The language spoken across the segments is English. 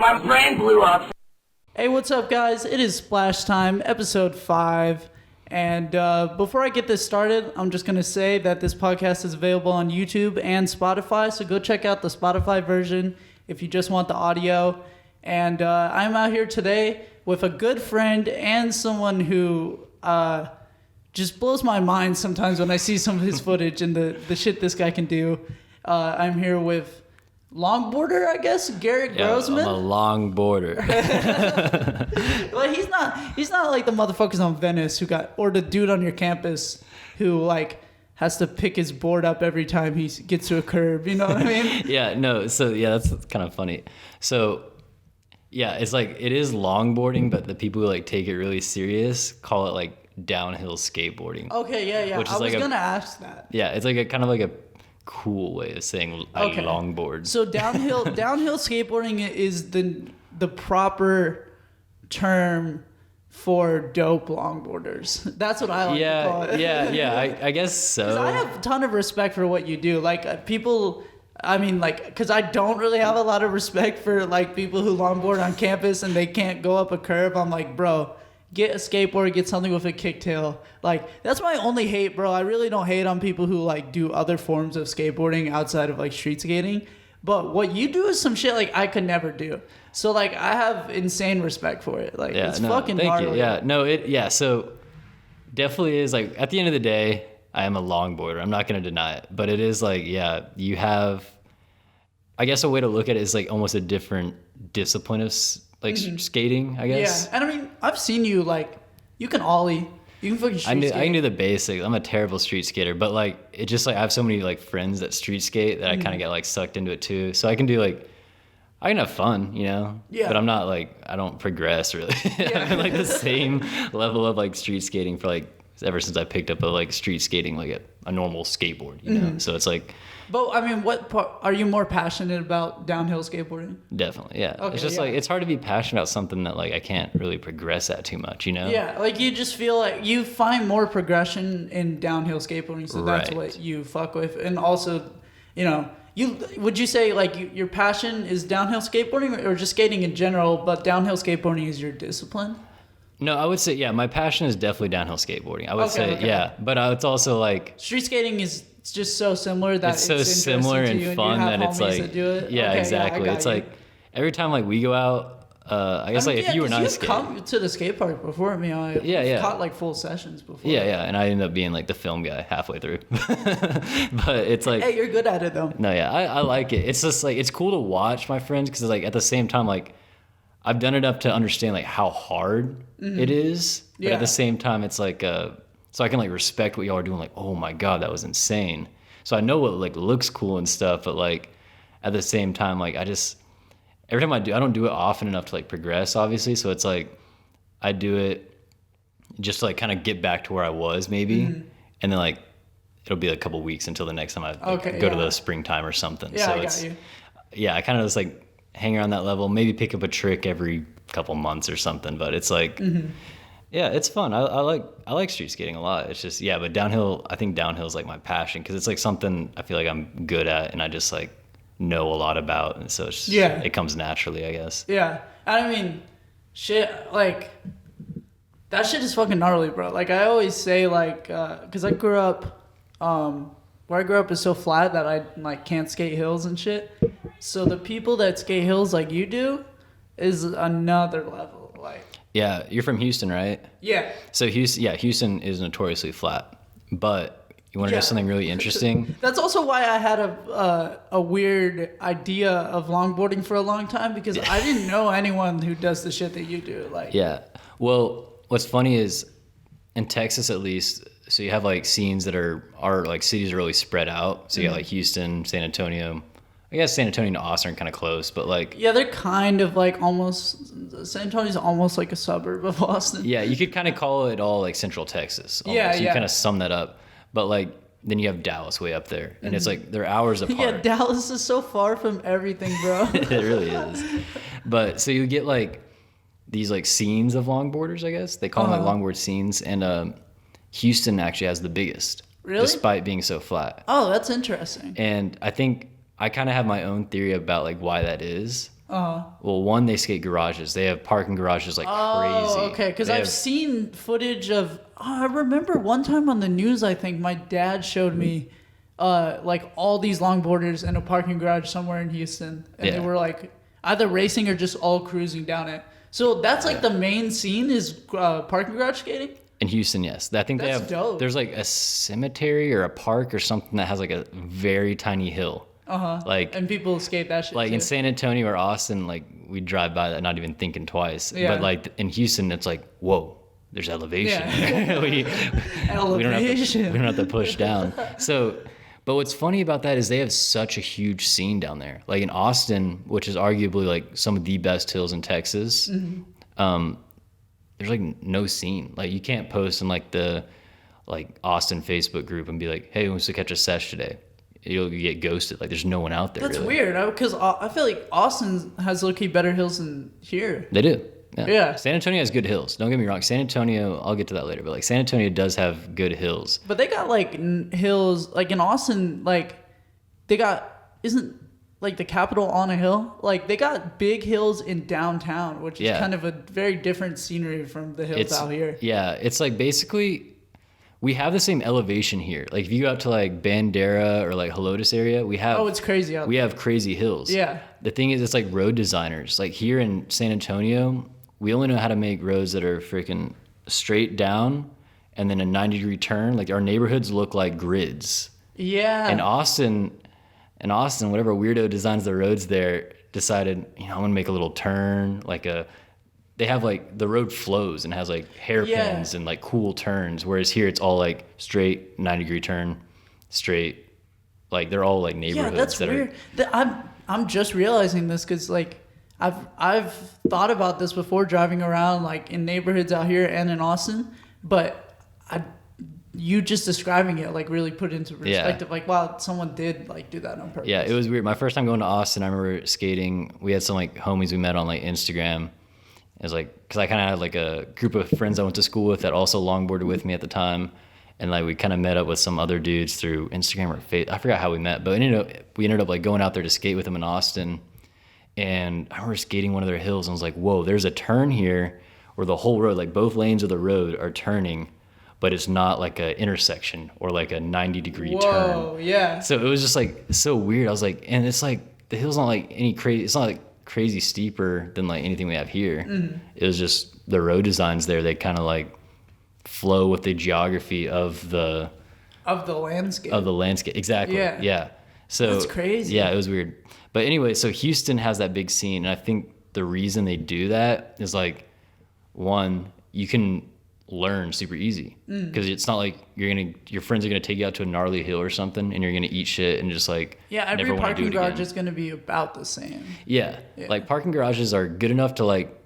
My brain blew up. Hey, what's up, guys? It is Splashtime, episode 5. And before I get this started, I'm just going to say that this podcast is available on YouTube and Spotify. So go check out the Spotify version if you just want the audio. And I'm out here today with a good friend and someone who just blows my mind sometimes when I see some of his footage and the shit this guy can do. I'm here with longboarder, I guess, Garrett Grossman. I'm a longboarder. Like he's not like the motherfuckers on Venice or the dude on your campus who like has to pick his board up every time he gets to a curb. You know what I mean? That's kind of funny. So yeah, it's like it is longboarding, but the people who like take it really serious call it like downhill skateboarding. Okay, yeah. Which is I was gonna ask that. Yeah, it's like a kind of like a cool way of saying longboard. So downhill skateboarding is the proper term for dope longboarders. That's what I like to call it. Yeah. I guess so. 'Cause I have a ton of respect for what you do. Like people, I mean, like, because I don't really have a lot of respect for like people who longboard on campus and they can't go up a curb. I'm like, bro, get a skateboard, get something with a kicktail. Like, that's my only hate, bro. I really don't hate on people who like do other forms of skateboarding outside of like street skating. But what you do is some shit like I could never do. So like I have insane respect for it. Like it's fucking gnarly. So definitely is like at the end of the day, I am a longboarder. I'm not going to deny it. But it is like, yeah, you have, I guess a way to look at it is like almost a different discipline of like skating, I guess. Yeah, and I mean, I've seen you like, you can ollie. You can fucking street skate. I can do the basics. I'm a terrible street skater, but like, it just like, I have so many like friends that street skate that I kind of get like sucked into it too. So I can do like, I can have fun, you know? Yeah. But I'm not like, I don't progress really. I've been like the same level of like street skating for like, ever since I picked up a like street skating, like a normal skateboard, you know? So it's like. But I mean, what part are you more passionate about downhill skateboarding? Definitely, yeah. Okay, it's just like, it's hard to be passionate about something that like I can't really progress at too much, you know? Yeah, like you just feel like you find more progression in downhill skateboarding, so that's Right. what you fuck with. And also, you know, would you say like your passion is downhill skateboarding or just skating in general, but downhill skateboarding is your discipline? No, I would say, yeah, my passion is definitely downhill skateboarding. I would say, okay. yeah. But it's also like... Street skating is just so similar that it's so similar and fun that it's like... That do it? Yeah, okay, exactly. Yeah, it's like, every time like we go out, I guess like if you and I skate... You've come to the skate park before me. I've caught like full sessions before. Yeah, and I ended up being like the film guy halfway through. But it's like... Hey, you're good at it though. No, yeah, I like it. It's just like, it's cool to watch my friends because like at the same time, like I've done enough to understand like how hard it is. But at the same time, it's like, so I can like respect what y'all are doing. Like, oh my God, that was insane. So I know what like looks cool and stuff, but like at the same time, like every time I don't do it often enough to like progress, obviously. So it's like, I do it just to like kind of get back to where I was maybe. And then like, it'll be a couple weeks until the next time I go to the springtime or something. Yeah, so I got you. Yeah, I kind of just like hang around that level, maybe pick up a trick every couple months or something. But it's like, yeah, it's fun. I like street skating a lot. It's just, yeah, but downhill, I think downhill is like my passion because it's like something I feel like I'm good at and I just like know a lot about. And so it's just, it comes naturally, I guess. Yeah. I mean, shit, like, that shit is fucking gnarly, bro. Like, I always say, like, because I grew up, where I grew up is so flat that I, like, can't skate hills and shit. So the people that skate hills like you do is another level, like. Yeah, you're from Houston, right? Yeah. So Houston is notoriously flat, but you want to know something really interesting? That's also why I had a weird idea of longboarding for a long time because I didn't know anyone who does the shit that you do. Like. Yeah. Well, what's funny is in Texas, at least, so you have like scenes that are like cities are really spread out. So you got like Houston, San Antonio. I guess San Antonio and Austin are kind of close, but like... Yeah, they're kind of like almost... San Antonio's almost like a suburb of Austin. Yeah, you could kind of call it all like Central Texas. Almost. Yeah. You kind of sum that up. But like, then you have Dallas way up there. And it's like, they're hours apart. Yeah, Dallas is so far from everything, bro. It really is. But so you get like these like scenes of longboarders, I guess. They call them like longboard scenes. And Houston actually has the biggest. Really? Despite being so flat. Oh, that's interesting. And I think... I kind of have my own theory about like why that is. Well, one, they skate garages. They have parking garages like crazy. Oh, okay. Because I've seen footage of. I remember one time on the news. I think my dad showed me, like all these longboarders in a parking garage somewhere in Houston, and they were like either racing or just all cruising down it. So that's like the main scene is parking garage skating. In Houston, yes. I think That's they have. dope. There's like a cemetery or a park or something that has like a very tiny hill. Like, and people skate that shit. like too. in San Antonio or Austin, like we drive by that, not even thinking twice. Yeah. But like in Houston, it's like, whoa, there's elevation. Yeah. we don't have to push down. So, but what's funny about that is they have such a huge scene down there. Like in Austin, which is arguably like some of the best hills in Texas. There's like no scene. Like you can't post in like the like Austin Facebook group and be like, hey, who wants to catch a sesh today? You'll get ghosted. Like there's no one out there. That's really weird because I feel like Austin has low-key better hills than here. They do. Yeah. San Antonio has good hills. Don't get me wrong. San Antonio, I'll get to that later, but like San Antonio does have good hills. But they got like hills, like in Austin, like they got, isn't like the Capitol on a hill? Like they got big hills in downtown, which is kind of a very different scenery from the hills out here. Yeah. It's like basically we have the same elevation here. Like if you go out to like Bandera or like Helotes area, we have. Oh, it's crazy out there. We have crazy hills. Yeah. The thing is, it's like road designers. Like here in San Antonio, we only know how to make roads that are freaking straight down and then a 90-degree turn. Like our neighborhoods look like grids. Yeah. In Austin, whatever weirdo designs the roads there decided, I'm gonna make a little turn, they have like the road flows and has like hairpins and like cool turns. Whereas here it's all like straight 90-degree turn, straight. Like they're all like neighborhoods. Yeah, that's weird. I'm just realizing this because like I've thought about this before driving around like in neighborhoods out here and in Austin, but you just describing it like really put it into perspective. Like wow, someone did like do that on purpose. Yeah, it was weird. My first time going to Austin, I remember skating. We had some like homies we met on like Instagram. It was like, because I kind of had like a group of friends I went to school with that also longboarded with me at the time. And like we kind of met up with some other dudes through Instagram or Facebook. I forgot how we met, but we ended up like going out there to skate with them in Austin. And I remember skating one of their hills and I was like, whoa, there's a turn here where the whole road, like both lanes of the road are turning, but it's not like an intersection or like a 90-degree turn. Whoa, yeah. So it was just like so weird. I was like, and it's like the hill's not like any crazy, it's not like crazy steeper than like anything we have here. It was just the road designs there. They kind of like flow with the geography of the landscape. Exactly. Yeah. So that's crazy. Yeah, it was weird. But anyway, so Houston has that big scene, and I think the reason they do that is like, one, you can learn super easy because it's not like your friends are gonna take you out to a gnarly hill or something and you're gonna eat shit and just like every parking garage is gonna be about the same. Yeah, like parking garages are good enough to like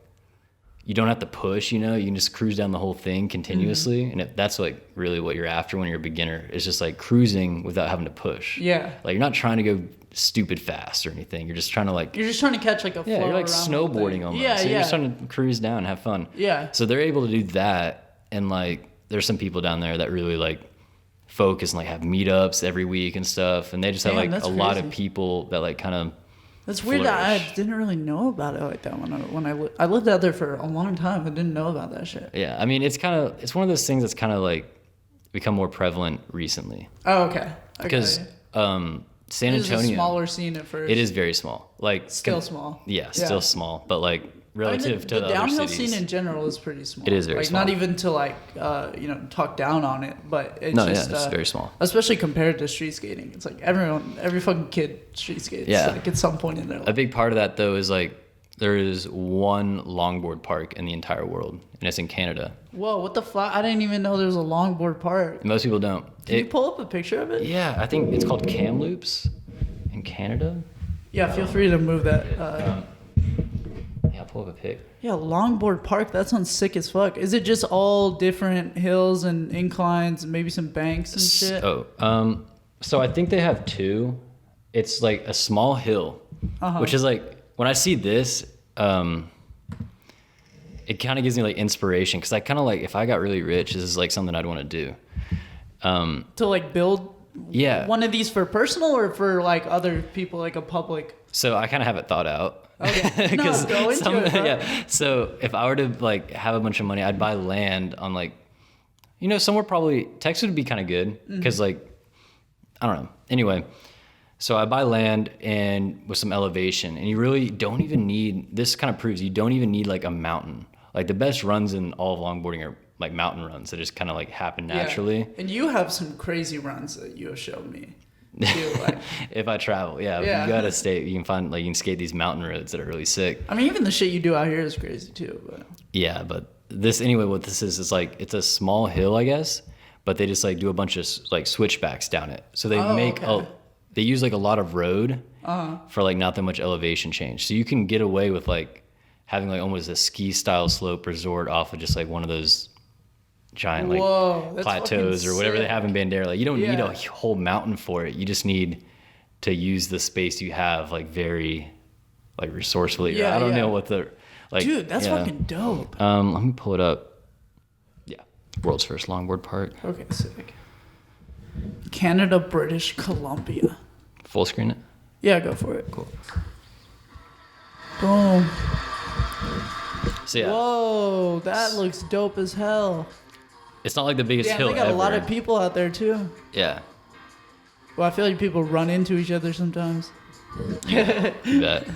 you don't have to push, you can just cruise down the whole thing continuously. And that's like really what you're after when you're a beginner. It's just like cruising without having to push. Yeah. Like you're not trying to go stupid fast or anything. You're just trying to catch like a flow. Yeah, you're like snowboarding almost. Yeah, so you're just trying to cruise down and have fun. Yeah. So they're able to do that. And like there's some people down there that really like focus and like have meetups every week and stuff. And they just have like a lot of people that like kind of That's weird that I didn't really know about it like that when I lived out there for a long time. I didn't know about that shit. Yeah, I mean it's one of those things that's kind of like become more prevalent recently. Oh, okay. Because San Antonio, it is a smaller scene at first. It is very small. Like still small. Yeah, still small, but like relative to the downhill other cities. Scene in general is pretty small. It is very small. Not even to like talk down on it, but it's it's very small. Especially compared to street skating, it's like every fucking kid street skates. Yeah. Like at some point in their life. A big part of that though is like there is one longboard park in the entire world, and it's in Canada. Whoa, what the fuck? I didn't even know there was a longboard park. Most people don't. Can you pull up a picture of it? Yeah, I think it's called Kamloops in Canada. Yeah, feel free to move that. Yeah, I'll pull up a pic. Yeah, longboard park. That sounds sick as fuck. Is it just all different hills and inclines and maybe some banks and shit? So I think they have two. It's like a small hill, which is like, when I see this, it kind of gives me like inspiration because I kind of like, if I got really rich, this is like something I'd want to do. To like build one of these for personal or for like other people, like a public? So I kind of have it thought out. Okay. No, go into it, bro. Yeah. So if I were to like have a bunch of money, I'd buy land on like, somewhere probably Texas would be kind of good because like, I don't know. Anyway, so I buy land and with some elevation, and you really don't even need. This kind of proves you don't even need like a mountain. Like the best runs in all of longboarding are like mountain runs that just kind of like happen naturally. Yeah. And you have some crazy runs that you have shown me. Too, like. If I travel, yeah. If you go out of state, you can find like you can skate these mountain roads that are really sick. I mean, even the shit you do out here is crazy too. But yeah, but this anyway, what this is like it's a small hill, I guess, but they just like do a bunch of like switchbacks down it. So they they use like a lot of road for like not that much elevation change. So you can get away with like having like almost a ski style slope resort off of just like one of those giant like plateaus or whatever they have in Bandera. Like you don't need a whole mountain for it. You just need to use the space you have like very like resourcefully. I don't know what the like. Dude, that's fucking dope. Let me pull it up. Yeah, world's first longboard park. Okay, sick. Canada, British Columbia. Full screen it. Yeah, go for it. Cool. Boom. So yeah. Whoa, that looks dope as hell. It's not like the biggest hill ever. They got ever. a lot of people out there too. Yeah. Well, I feel like people run into each other sometimes. You bet.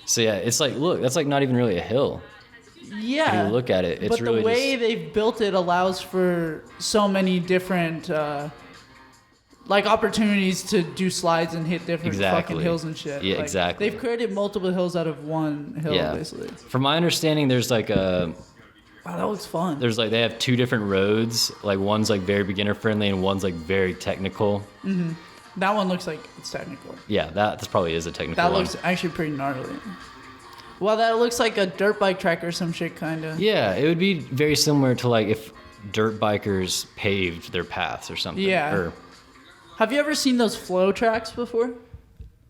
So yeah, it's like, look, that's like not even really a hill. Yeah. If you look at it, it's but really the way they've built it allows for so many different like opportunities to do slides and hit different fucking hills and shit. Yeah, like, exactly. They've created multiple hills out of one hill, basically. From my understanding, there's like a... Wow, that looks fun. There's like, they have two different roads. Like one's like very beginner friendly and one's like very technical. Mm-hmm. That one looks like it's technical. Yeah, that probably is a technical one. That looks actually pretty gnarly. Well, that looks like a dirt bike track or some shit, kind of. Yeah, it would be very similar to like if dirt bikers paved their paths or something. Yeah. Have you ever seen those flow tracks before?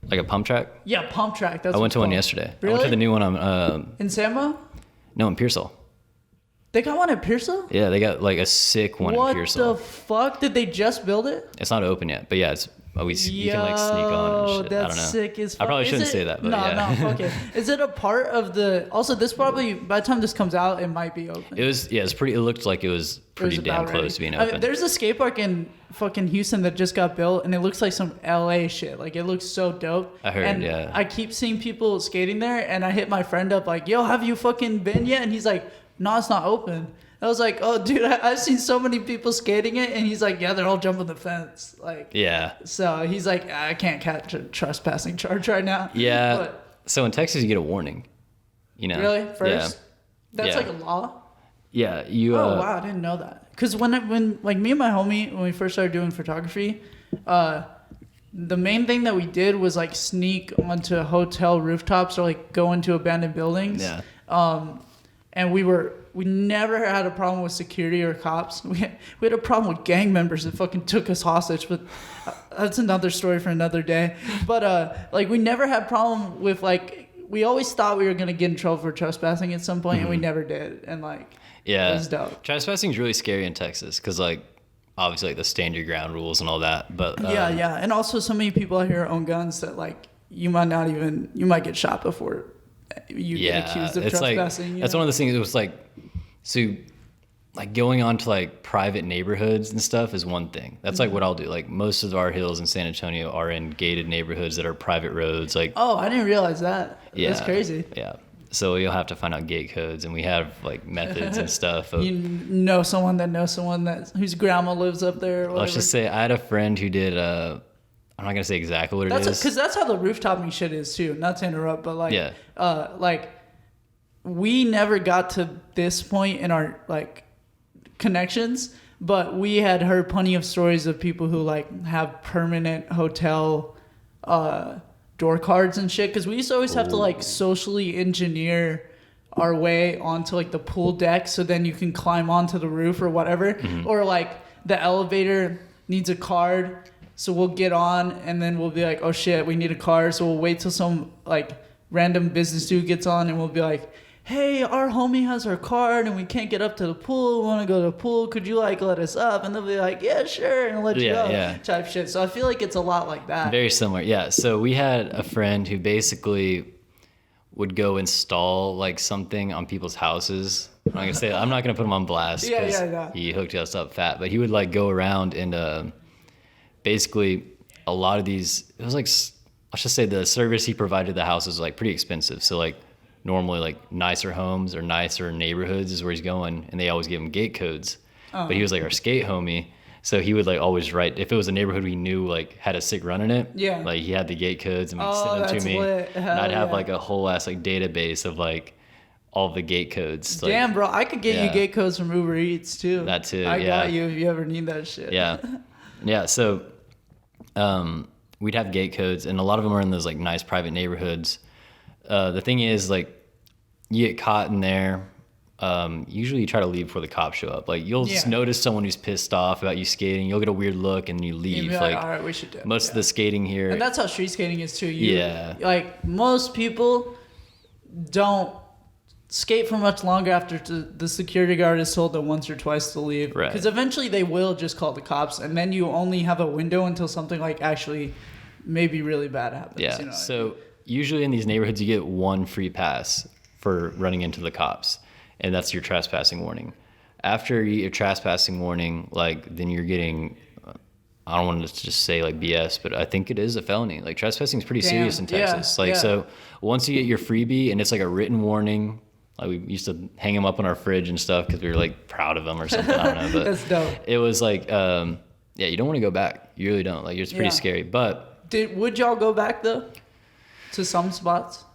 Like a pump track? Yeah, pump track. That's I went to one yesterday. Really? I went to the new one on... in Sambo? No, in Pearsall. They got one at Pearsall? Yeah, they got like a sick one in Pearsall. What the fuck? Did they just build it? It's not open yet, but yeah, it's you can like sneak on and shit. That's I don't know. sick as fuck. I probably shouldn't say that, but no, fuck it. Is it a part of the... Also, this probably, by the time this comes out, it might be open. It looked like it was pretty damn close to being open. I mean, there's a skate park in fucking Houston that just got built, and it looks like some LA shit. Like, it looks so dope. I heard, and I keep seeing people skating there, and I hit my friend up like, yo, have you fucking been yet? And he's like, no, it's not open. I was like, oh, dude, I've seen so many people skating it. And he's like, yeah, they're all jumping the fence. Like, yeah. So he's like, I can't catch a trespassing charge right now. Yeah. But, so in Texas, you get a warning. You know? Really? First? Yeah. That's like a law? Yeah. Oh, wow. I didn't know that. Because when like me and my homie, when we first started doing photography, the main thing that we did was like sneak onto hotel rooftops or like go into abandoned buildings. Yeah. And we never had a problem with security or cops. We had a problem with gang members that fucking took us hostage, but that's another story for another day. But like we never had problem with like, we always thought we were going to get in trouble for trespassing at some point, and we never did. And like, it was dope. Trespassing is really scary in Texas because like obviously like the stand your ground rules and all that. But yeah. And also so many people out here own guns that like you might get shot before you get accused of trespassing. Like, that's one of the things. It was like, so like going on to like private neighborhoods and stuff is one thing. That's like what I'll do. Like most of our hills in San Antonio are in gated neighborhoods that are private roads. Like, oh, I didn't realize that. Yeah, that's crazy. Yeah. So you'll have to find out gate codes, and we have like methods and stuff. You know someone that knows someone whose grandma lives up there. Let's just say I had a friend who did I'm not gonna say exactly what it is. Because that's how the rooftoping shit is too. Not to interrupt, but like, like we never got to this point in our like connections, but we had heard plenty of stories of people who like have permanent hotel door cards and shit. Because we used to always have to like socially engineer our way onto like the pool deck, so then you can climb onto the roof or whatever, or like the elevator needs a card. So we'll get on and then we'll be like, oh shit, we need a car. So we'll wait till some like random business dude gets on and we'll be like, hey, our homie has our card and we can't get up to the pool. We want to go to the pool. Could you like let us up? And they'll be like, yeah, sure, and let you up, type shit. So I feel like it's a lot like that. Very similar, yeah. So we had a friend who basically would go install like something on people's houses. I'm not gonna put him on blast because he hooked us up fat, but he would like go around and basically a lot of these, it was like, let's just say the service he provided the house was like pretty expensive. So like normally like nicer homes or nicer neighborhoods is where he's going, and they always give him gate codes. But he was like our skate homie. So he would like always write, if it was a neighborhood we knew like had a sick run in it, like he had the gate codes and would send them to me. And I'd have like a whole ass like database of like all the gate codes. Damn, bro, I could get you gate codes from Uber Eats too. That too, I got you if you ever need that shit. Yeah, so we'd have gate codes, and a lot of them are in those like nice private neighborhoods. The thing is, like, you get caught in there. Usually you try to leave before the cops show up. Like, you'll just notice someone who's pissed off about you skating. You'll get a weird look, and you leave. Like, all right, we should do it. Most of the skating here. And that's how street skating is too. Like, most people don't skate for much longer after the security guard is told them once or twice to leave. Right. Because eventually they will just call the cops, and then you only have a window until something like actually maybe really bad happens. Yeah. You know So usually in these neighborhoods, you get one free pass for running into the cops, and that's your trespassing warning. After you get your trespassing warning, like, then you're getting, I don't want to just say like BS, but I think it is a felony. Like, trespassing is pretty serious in Texas. So once you get your freebie, and it's like a written warning, like, we used to hang them up on our fridge and stuff because we were like proud of them or something. I don't know, but that's dope. It was like, you don't want to go back. You really don't. Like, it's pretty scary. But would y'all go back though to some spots?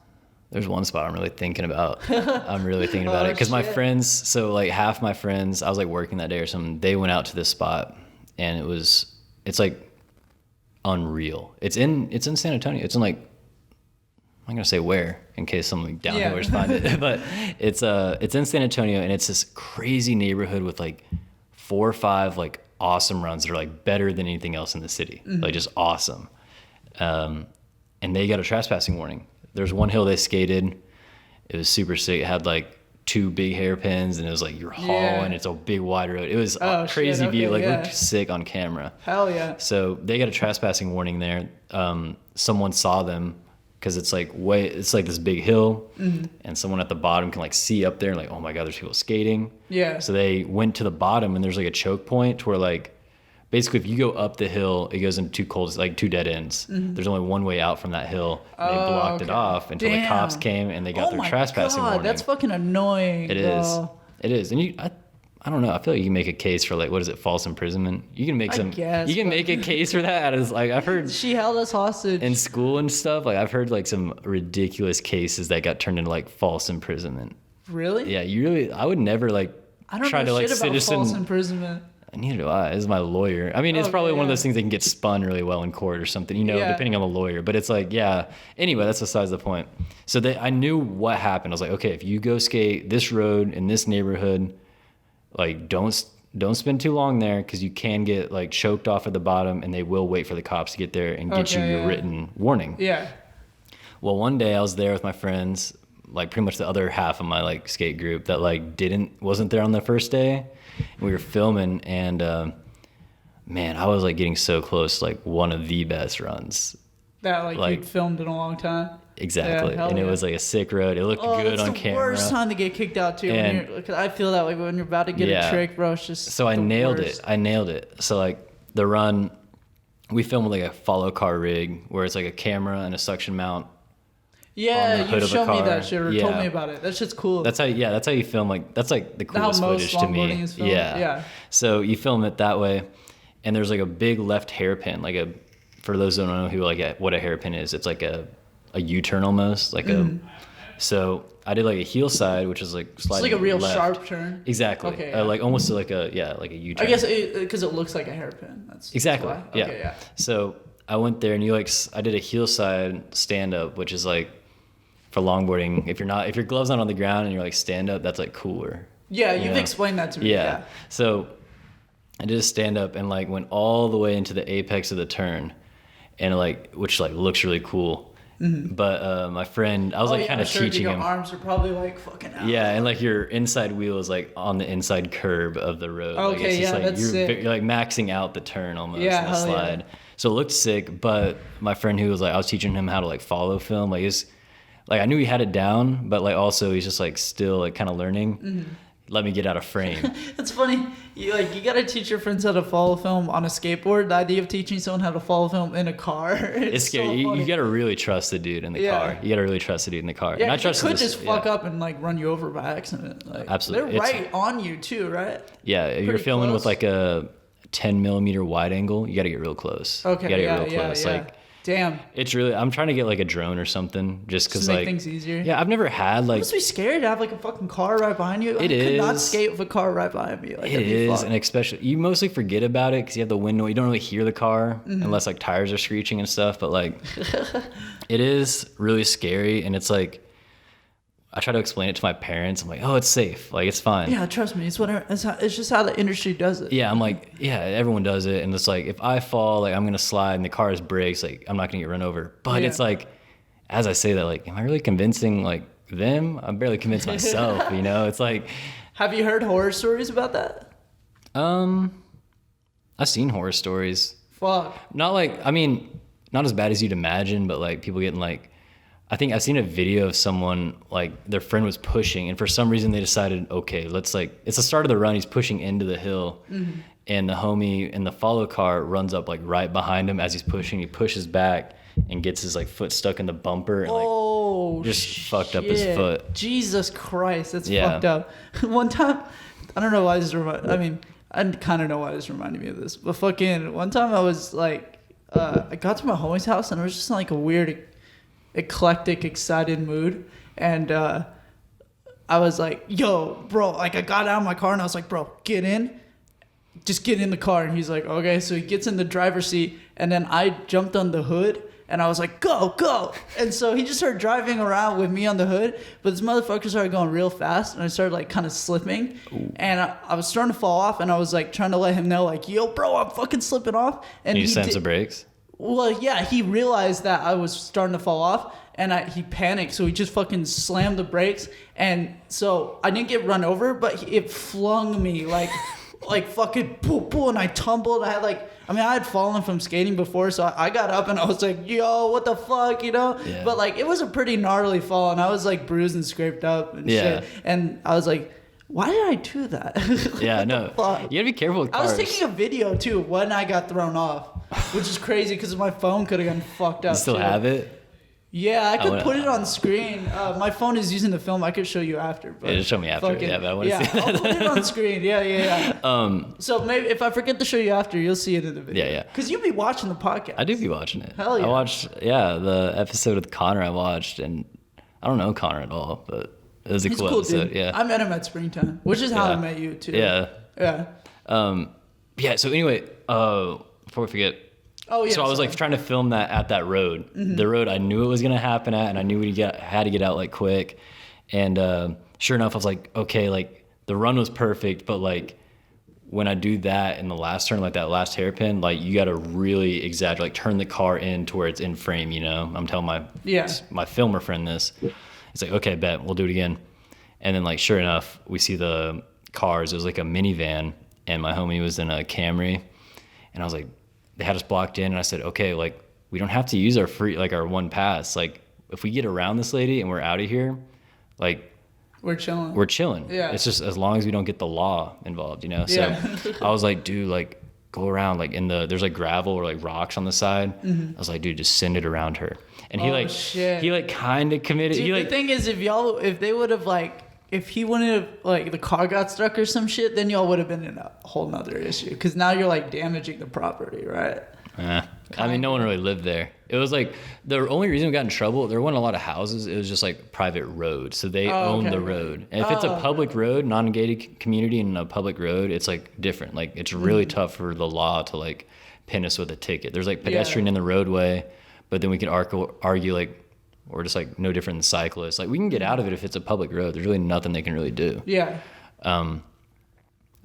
There's one spot I'm really thinking about. It because my friends, so like half my friends, I was like working that day or something. They went out to this spot, and it's like unreal. It's in San Antonio. It's in like, I'm gonna say where in case some like downhillers find it, but it's in San Antonio, and it's this crazy neighborhood with like 4 or 5 like awesome runs that are like better than anything else in the city, like just awesome. And they got a trespassing warning. There's one hill they skated. It was super sick. It had like 2 big hairpins, and it was like you're hauling. It's a big wide road. It was a crazy view. Like, looked sick on camera. Hell yeah. So they got a trespassing warning there. Someone saw them because it's like this big hill, and someone at the bottom can like see up there and like, oh my God, there's people skating. Yeah. So they went to the bottom, and there's like a choke point where like, basically if you go up the hill, it goes into 2 dead ends. There's only one way out from that hill. And they blocked it off until the cops came and they got their trespassing warning. That's fucking annoying. It is. And I don't know. I feel like you can make a case for like, what is it, false imprisonment? You can make make a case for that. As like, I've heard she held us hostage in school and stuff. Like, I've heard like some ridiculous cases that got turned into like false imprisonment. Really? Yeah. I would never like try to like citizen false imprisonment. Neither do I. This is my lawyer. I mean, it's probably one of those things that can get spun really well in court or something, depending on the lawyer. But it's like, Anyway, that's besides the point. So I knew what happened. I was like, okay, if you go skate this road in this neighborhood, like, don't spend too long there, because you can get like choked off at the bottom, and they will wait for the cops to get there and get you your written warning. Yeah. Well, one day I was there with my friends, like pretty much the other half of my like skate group that like wasn't there on the first day. And we were filming, and man, I was like getting so close to like one of the best runs that like you'd filmed in a long time. Exactly. And it was like a sick road. It looked good on camera. It's the worst time to get kicked out too. Cause I feel that like when you're about to get a trick, bro, it's just so I nailed it. So like the run, we filmed with like a follow car rig where it's like a camera and a suction mount. Yeah, you showed me that shit or told me about it. That shit's cool. That's how you film. Like, that's like the coolest footage to me. Yeah. So you film it that way, and there's like a big left hairpin. Like for those who don't know what a hairpin is, it's like a U-turn almost. Like so I did like a heel side, which is like sliding. It's like a real left. Sharp turn. Exactly. Okay. Like almost like a U-turn. I guess because it looks like a hairpin. That's exactly. Why. Okay, yeah. So I went there, and I did a heel side stand up, which is like, for longboarding, if your glove's not on the ground and you're like stand up, that's like cooler. Yeah, you've explained that to me. Yeah. So I did a stand up and like went all the way into the apex of the turn, and like, which like looks really cool. But my friend, I was like kind of teaching your him. arms are probably like fucking out. Yeah, and like your inside wheel is like on the inside curb of the road. Okay, like, it's just, like, that's sick. you're like maxing out the turn almost Yeah, in the slide. So it looked sick, but my friend who was like, I was teaching him how to like follow film. Like I knew he had it down, but like also he's just like still like kind of learning. Let me get out of frame. It's funny. You gotta teach your friends how to follow film on a skateboard. The idea of teaching someone how to follow film in a car. It's scary. So you gotta really trust the dude in the car. You gotta really trust the dude in the car. Yeah, and I trust could just fuck up and like run you over by accident. Like, absolutely. They're right on you too, right? Yeah, if you're filming close. with like a 10 millimeter wide angle, you gotta get real close. Okay, you gotta get real close. Like, damn. it's really. I'm trying to get like a drone or something, just because to make like things easier. Yeah, I've never had like. It must be scary to have like a fucking car right behind you. I could not skate with a car right behind me. Like, it is, and especially you mostly forget about it because you have the window. You don't really hear the car unless like tires are screeching and stuff. But like, it is really scary, and it's like. I try to explain it to my parents. I'm like, oh, it's safe. Like, it's fine. Yeah, trust me. It's just how the industry does it. Yeah, I'm like, yeah, everyone does it. And it's like, if I fall, like, I'm going to slide and the car has brakes, like, I'm not going to get run over. But it's like, as I say that, like, am I really convincing, like, them? I'm barely convinced myself, you know? It's like. Have you heard horror stories about that? I've seen horror stories. Fuck. Not like, I mean, not as bad as you'd imagine, but, like, people getting, like, I think I've seen a video of someone, like, their friend was pushing, and for some reason they decided, okay, let's, like, it's the start of the run, he's pushing into the hill, and the homie in the follow car runs up, like, right behind him as he's pushing. He pushes back and gets his, like, foot stuck in the bumper and, like, just fucked up his foot. Jesus Christ, that's fucked up. One time, I don't know why this I kind of know why this reminded me of this, but fucking one time I was, like, I got to my homie's house, and it was just, like, a weird eclectic, excited mood, and I was like, yo, bro, like, I got out of my car and I was like, bro, just get in the car. And he's like, okay. So he gets in the driver's seat, and then I jumped on the hood and I was like, go. And so he just started driving around with me on the hood, but this motherfucker started going real fast, and I started like kind of slipping. Ooh. And I was starting to fall off, and I was like trying to let him know, like, yo, bro, I'm fucking slipping off. And you sent the brakes? Well, yeah, he realized that I was starting to fall off, and he panicked, so he just fucking slammed the brakes, and so I didn't get run over, but it flung me like fucking poo, and I tumbled. I had fallen from skating before, so I got up and I was like, yo, what the fuck, you know? Yeah. But like, it was a pretty gnarly fall, and I was like bruised and scraped up and shit, and I was like, why did I do that? Yeah, no. You gotta be careful with cars. I was taking a video too when I got thrown off, which is crazy because my phone could have gotten fucked up. You still have it? Yeah, I could put it on screen. My phone is using the film. I could show you after. But just show me after. Yeah, but I want to see that. I'll put it on screen. Yeah. So maybe if I forget to show you after, you'll see it in the video. Yeah. Because you'll be watching the podcast. I do be watching it. Hell yeah. I watched, the episode with Connor I watched, and I don't know Connor at all, but it was a cool episode. Dude. Yeah. I met him at Springtime, which is how I met you too. Yeah. Yeah. So anyway, before we forget. Oh yeah. So I was like trying to film that at that road, the road I knew it was gonna happen at, and I knew we had to get out like quick. And sure enough, I was like, okay, like the run was perfect, but like when I do that in the last turn, like that last hairpin, like you got to really exaggerate, like turn the car in to where it's in frame. You know, I'm telling my filmer friend this. It's like, okay, bet we'll do it again. And then like sure enough, we see the cars. It was like a minivan, and my homie was in a Camry, and I was like. They had us blocked in, and I said, okay, like, we don't have to use our one pass. Like, if we get around this lady and we're out of here, like, we're chilling. Yeah. It's just as long as we don't get the law involved, you know? So I was like, dude, like, go around, like, there's like gravel or like rocks on the side. I was like, dude, just send it around her. And he he kind of committed. Dude, the thing is, if they would have if he wouldn't have, like, the car got stuck or some shit, then y'all would have been in a whole nother issue. Because now you're, like, damaging the property, right? I mean, no one really lived there. It was, like, the only reason we got in trouble, there weren't a lot of houses. It was just, like, private roads. So they owned the road. And if it's a public road, non-gated community and a public road, it's, like, different. Like, it's really tough for the law to, like, pin us with a ticket. There's, like, pedestrian in the roadway, but then we can argue, like, or just like no different than cyclists. Like we can get out of it if it's a public road. There's really nothing they can really do. Yeah. But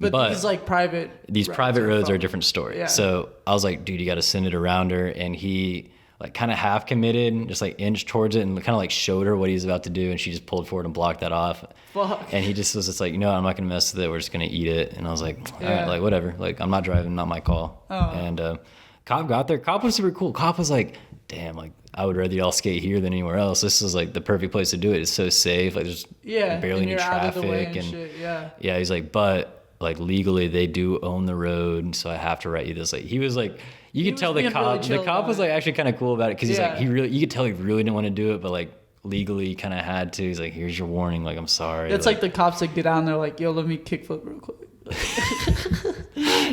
these like private roads are a different story. Yeah. So I was like, dude, you got to send it around her. And he like kind of half committed and just like inched towards it and kind of like showed her what he was about to do, and she just pulled forward and blocked that off. Fuck. And he just was just like, I'm not gonna mess with it, we're just gonna eat it. And I was like, all right, like whatever, like I'm not driving, not my call. And Cop got there. Cop was super cool. Cop was like, damn, like I would rather y'all skate here than anywhere else. This is like the perfect place to do it. It's so safe, like there's barely any traffic and shit. he's like, but like legally they do own the road, so I have to write you this. Like he was like, you could tell the cop was like actually kind of cool about it, because he's like, you could tell he really didn't want to do it, but like legally kind of had to. He's like, here's your warning, like I'm sorry. It's like the cops that get down there like, yo, let me kickflip real quick.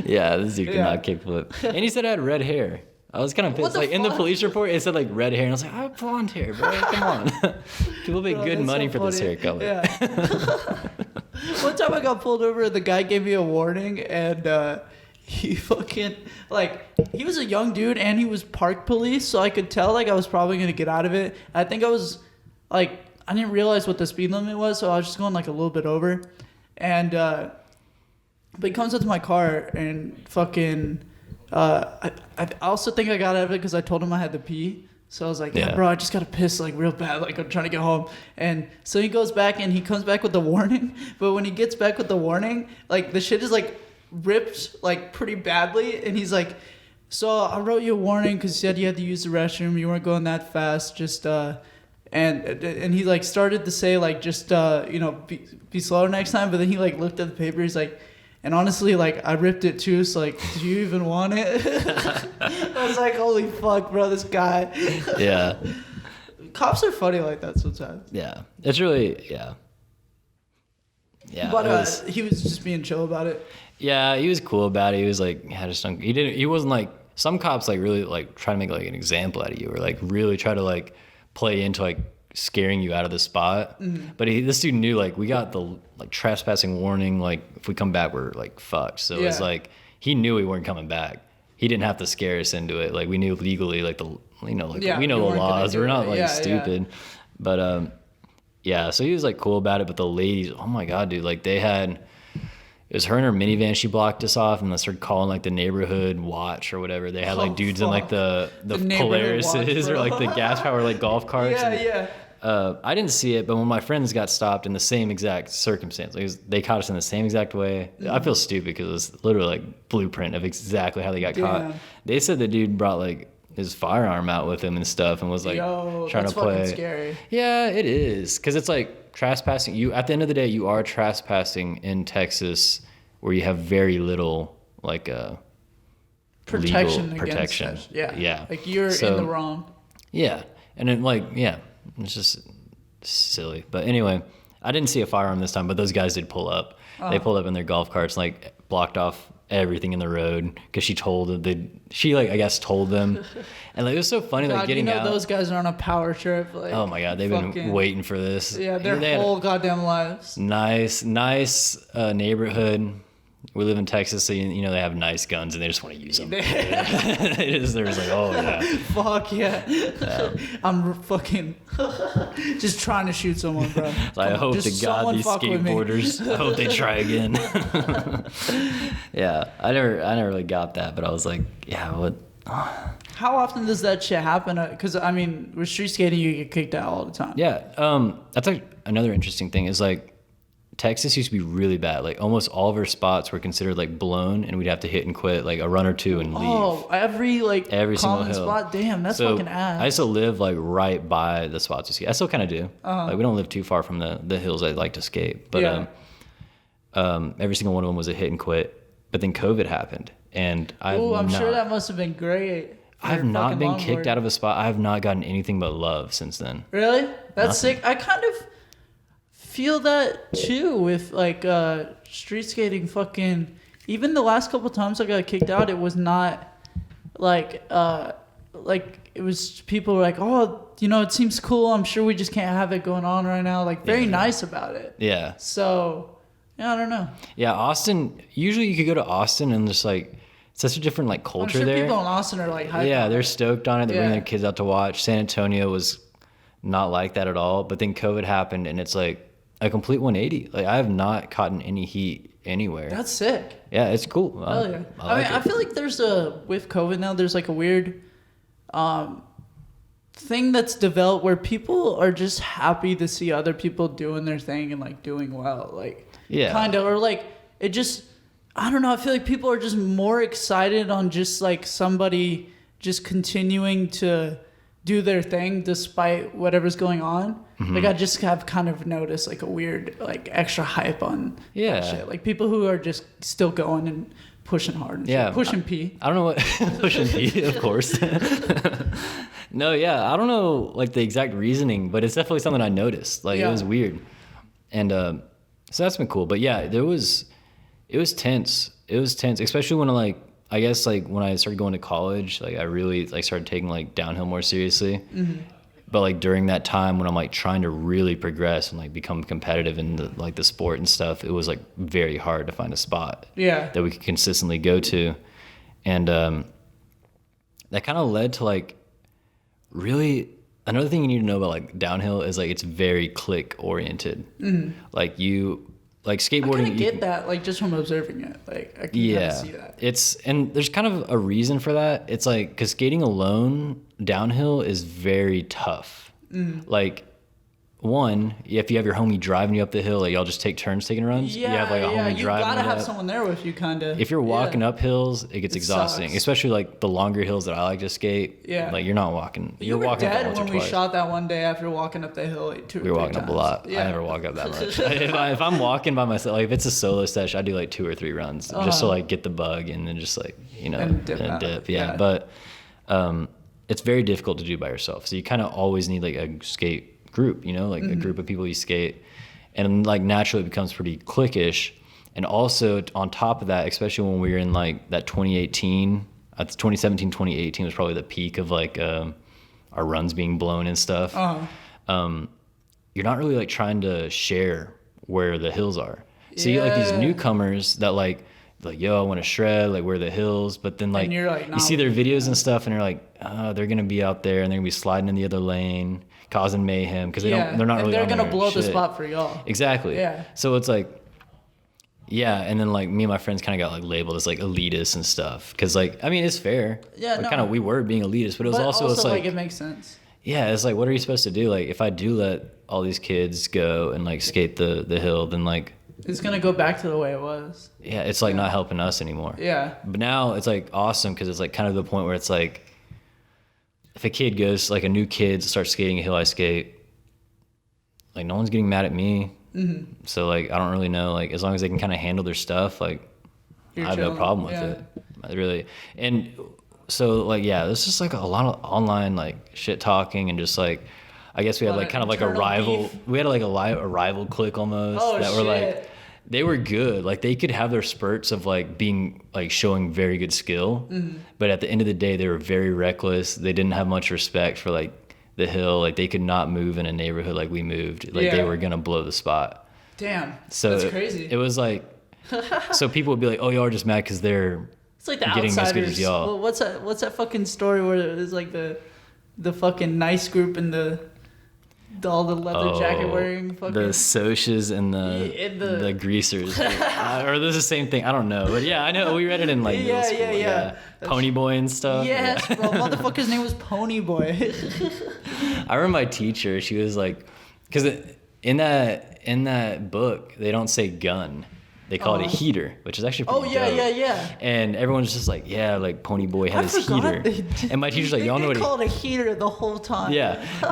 Yeah, this dude could not kickflip. And he said I had red hair. I was kind of pissed. Like in the police report, it said like red hair, and I was like, I have blonde hair, bro. Come on. People pay good money for this hair color. Yeah. One time I got pulled over, and the guy gave me a warning, and he fucking, like, he was a young dude, and he was park police, so I could tell, like, I was probably going to get out of it. I think I was, like, I didn't realize what the speed limit was, so I was just going, like, a little bit over. And, but he comes up to my car, and fucking, I also think I got out of it because I told him I had to pee. So I was like, yeah, bro, I just got to piss, like, real bad. Like, I'm trying to get home. And so he goes back, and he comes back with the warning. But when he gets back with the warning, like, the shit is, like, ripped, like, pretty badly. And he's like, so I wrote you a warning because you said you had to use the restroom. You weren't going that fast. Just, and he, like, started to say, like, just, be slower next time. But then he, like, looked at the paper. He's like, and honestly, like, I ripped it too, so, like, do you even want it? I was like, holy fuck, bro, this guy. Yeah. Cops are funny like that sometimes. Yeah. It's really, yeah. But he was just being chill about it. Yeah, he was cool about it. He was like, he wasn't like, some cops, like, really, like, try to make, like, an example out of you, or, like, really try to, like, play into, like, scaring you out of the spot. But this dude knew, like, we got the, like, trespassing warning, like, if we come back we're like fucked. So it was like, he knew we weren't coming back. He didn't have to scare us into it. Like, we knew legally, like, we know the laws, we're not like stupid. But so he was like cool about it. But the ladies, oh my god, dude, like, they had, it was her in her minivan, she blocked us off, and they started calling, like, the neighborhood watch or whatever. They had, like, dudes in, like, the Polarises or, like, the gas power, like, golf carts. I didn't see it, but when my friends got stopped in the same exact circumstance, they caught us in the same exact way. I feel stupid because it was literally like blueprint of exactly how they got caught. They said the dude brought, like, his firearm out with him and stuff, and was like trying to play. That's fucking scary. Yeah, it is, because it's like trespassing. You, at the end of the day, you are trespassing in Texas, where you have very little, like, protection. Yeah. Like, you're in the wrong. Yeah, and then, like, it's just silly. But anyway, I didn't see a firearm this time, but those guys did pull up. They pulled up in their golf carts and, like, blocked off everything in the road, because she told them, I guess told them. And, like, it was so funny, like, getting out. Those guys are on a power trip. Like, oh my god, they've been waiting for this. Yeah, their whole goddamn lives. Nice neighborhood. We live in Texas, so you know they have nice guns, and they just want to use them. They're just like, oh yeah, fuck yeah. I'm fucking just trying to shoot someone, bro. I hope to God these skateboarders. I hope they try again. Yeah, I never really got that, but I was like, yeah, what? How often does that shit happen? Because I mean, with street skating, you get kicked out all the time. Yeah, that's like another interesting thing is, like, Texas used to be really bad. Like, almost all of our spots were considered, like, blown, and we'd have to hit and quit, like, a run or two and leave. Oh, every single hill. spot. Damn, that's fucking ass. I used to live, like, right by the spots to skate. I still kind of do. Like, we don't live too far from the hills I like to skate. But every single one of them was a hit and quit. But then COVID happened, and I'm sure that must have been great. I've not been kicked out of a spot. I have not gotten anything but love since then. Really? That's sick. I kind of feel that too with, like, street skating. Fucking, even the last couple times I got kicked out, it was not like it was, people were like, oh, it seems cool, I'm sure we just can't have it going on right now, like, very nice about it. Yeah. So I don't know. Yeah, Austin, usually you could go to Austin and just, like, it's such a different, like, culture I'm sure there. People in Austin are like hyped. Yeah, they're stoked on it. They bring their kids out to watch. San Antonio was not like that at all, but then COVID happened, and it's like a complete 180. Like, I have not caught any heat anywhere. That's sick. Yeah, it's cool. Hell yeah. I feel like there's with COVID now, there's, like, a weird thing that's developed where people are just happy to see other people doing their thing and like doing well, like kind of, or like it just, I don't know, I feel like people are just more excited on just like somebody just continuing to do their thing despite whatever's going on. Like I just have kind of noticed like a weird like extra hype on that shit. Like people who are just still going and pushing hard and shit. Pushing P. I don't know what pushing P, of course. No, I don't know like the exact reasoning, but it's definitely something I noticed. Like it was weird. And so that's been cool. But yeah, it was tense. It was tense, especially when I guess like when I started going to college, like I really like started taking like downhill more seriously. But like during that time when I'm like trying to really progress and like become competitive in the sport and stuff, it was like very hard to find a spot that we could consistently go to. And that kind of led to like really another thing you need to know about like downhill is like it's very click oriented. Like skateboarding. I kind of get that, like just from observing it. Like I can kind of see that. And there's kind of a reason for that. It's like because skating alone downhill is very tough. Like one, if you have your homie driving you up the hill, like y'all just take turns taking runs. You have like a homie you driving. You gotta have someone there with you, kind of. If you're walking up hills, it gets exhausting, sucks. especially like the longer hills that I like to skate. Like you're not walking. You're walking dead up when once we twice. shot that one day after walking up the hill like 2 or 3 times. We were walking up a lot. I never walk up that much. if I'm walking by myself, like if it's a solo session, I do like 2 or 3 runs just to like get the bug and then just like and dip. Yeah, but it's very difficult to do by yourself. So you kind of always need like a skate group, like a group of people you skate, and like naturally it becomes pretty cliquish. And also on top of that, especially when we were in like that 2017 2018 was probably the peak of like our runs being blown and stuff. You're not really like trying to share where the hills are, so you get like these newcomers that like yo, I want to shred, like where are the hills, but then like, you see their videos and stuff and you're like, oh, they're gonna be out there and they're gonna be sliding in the other lane causing mayhem because they're not really they're gonna blow the spot for y'all. Exactly. So it's like and then like me and my friends kind of got like labeled as like elitist and stuff because like I mean it's fair, we were being elitist, but it was also it's like it makes sense. It's like what are you supposed to do? Like if I do let all these kids go and like skate the hill, then like it's gonna go back to the way it was. It's like not helping us anymore. But now it's like awesome because it's like kind of the point where it's like if a kid goes, like a new kid starts skating a hill I skate, like no one's getting mad at me. So like I don't really know, like as long as they can kind of handle their stuff, like I have no problem with it. I really. And so like there's just like a lot of online like shit talking and just like I guess we had like kind of like a rival. We had like a rival clique almost that were like they were good. Like they could have their spurts of like being like showing very good skill, but at the end of the day they were very reckless. They didn't have much respect for like the hill. Like they could not move in a neighborhood like we moved. Like they were gonna blow the spot. Damn. So that's crazy. It was like so people would be like, oh, y'all are just mad because they're it's like the getting outsiders. as good as y'all. Well, what's that fucking story where it was like the fucking nice group and all the leather jacket wearing fucking the socias and the greasers or this is the same thing, I don't know, but I know we read it in like middle school. Pony Boy and stuff. Yes, bro. Motherfucker's name was Pony Boy. I remember my teacher, she was like, because in that book they don't say gun, they call it a heater, which is actually pretty dope. And everyone's just like, like Pony Boy had his heater. And my teacher's like, y'all know what called a heater the whole time.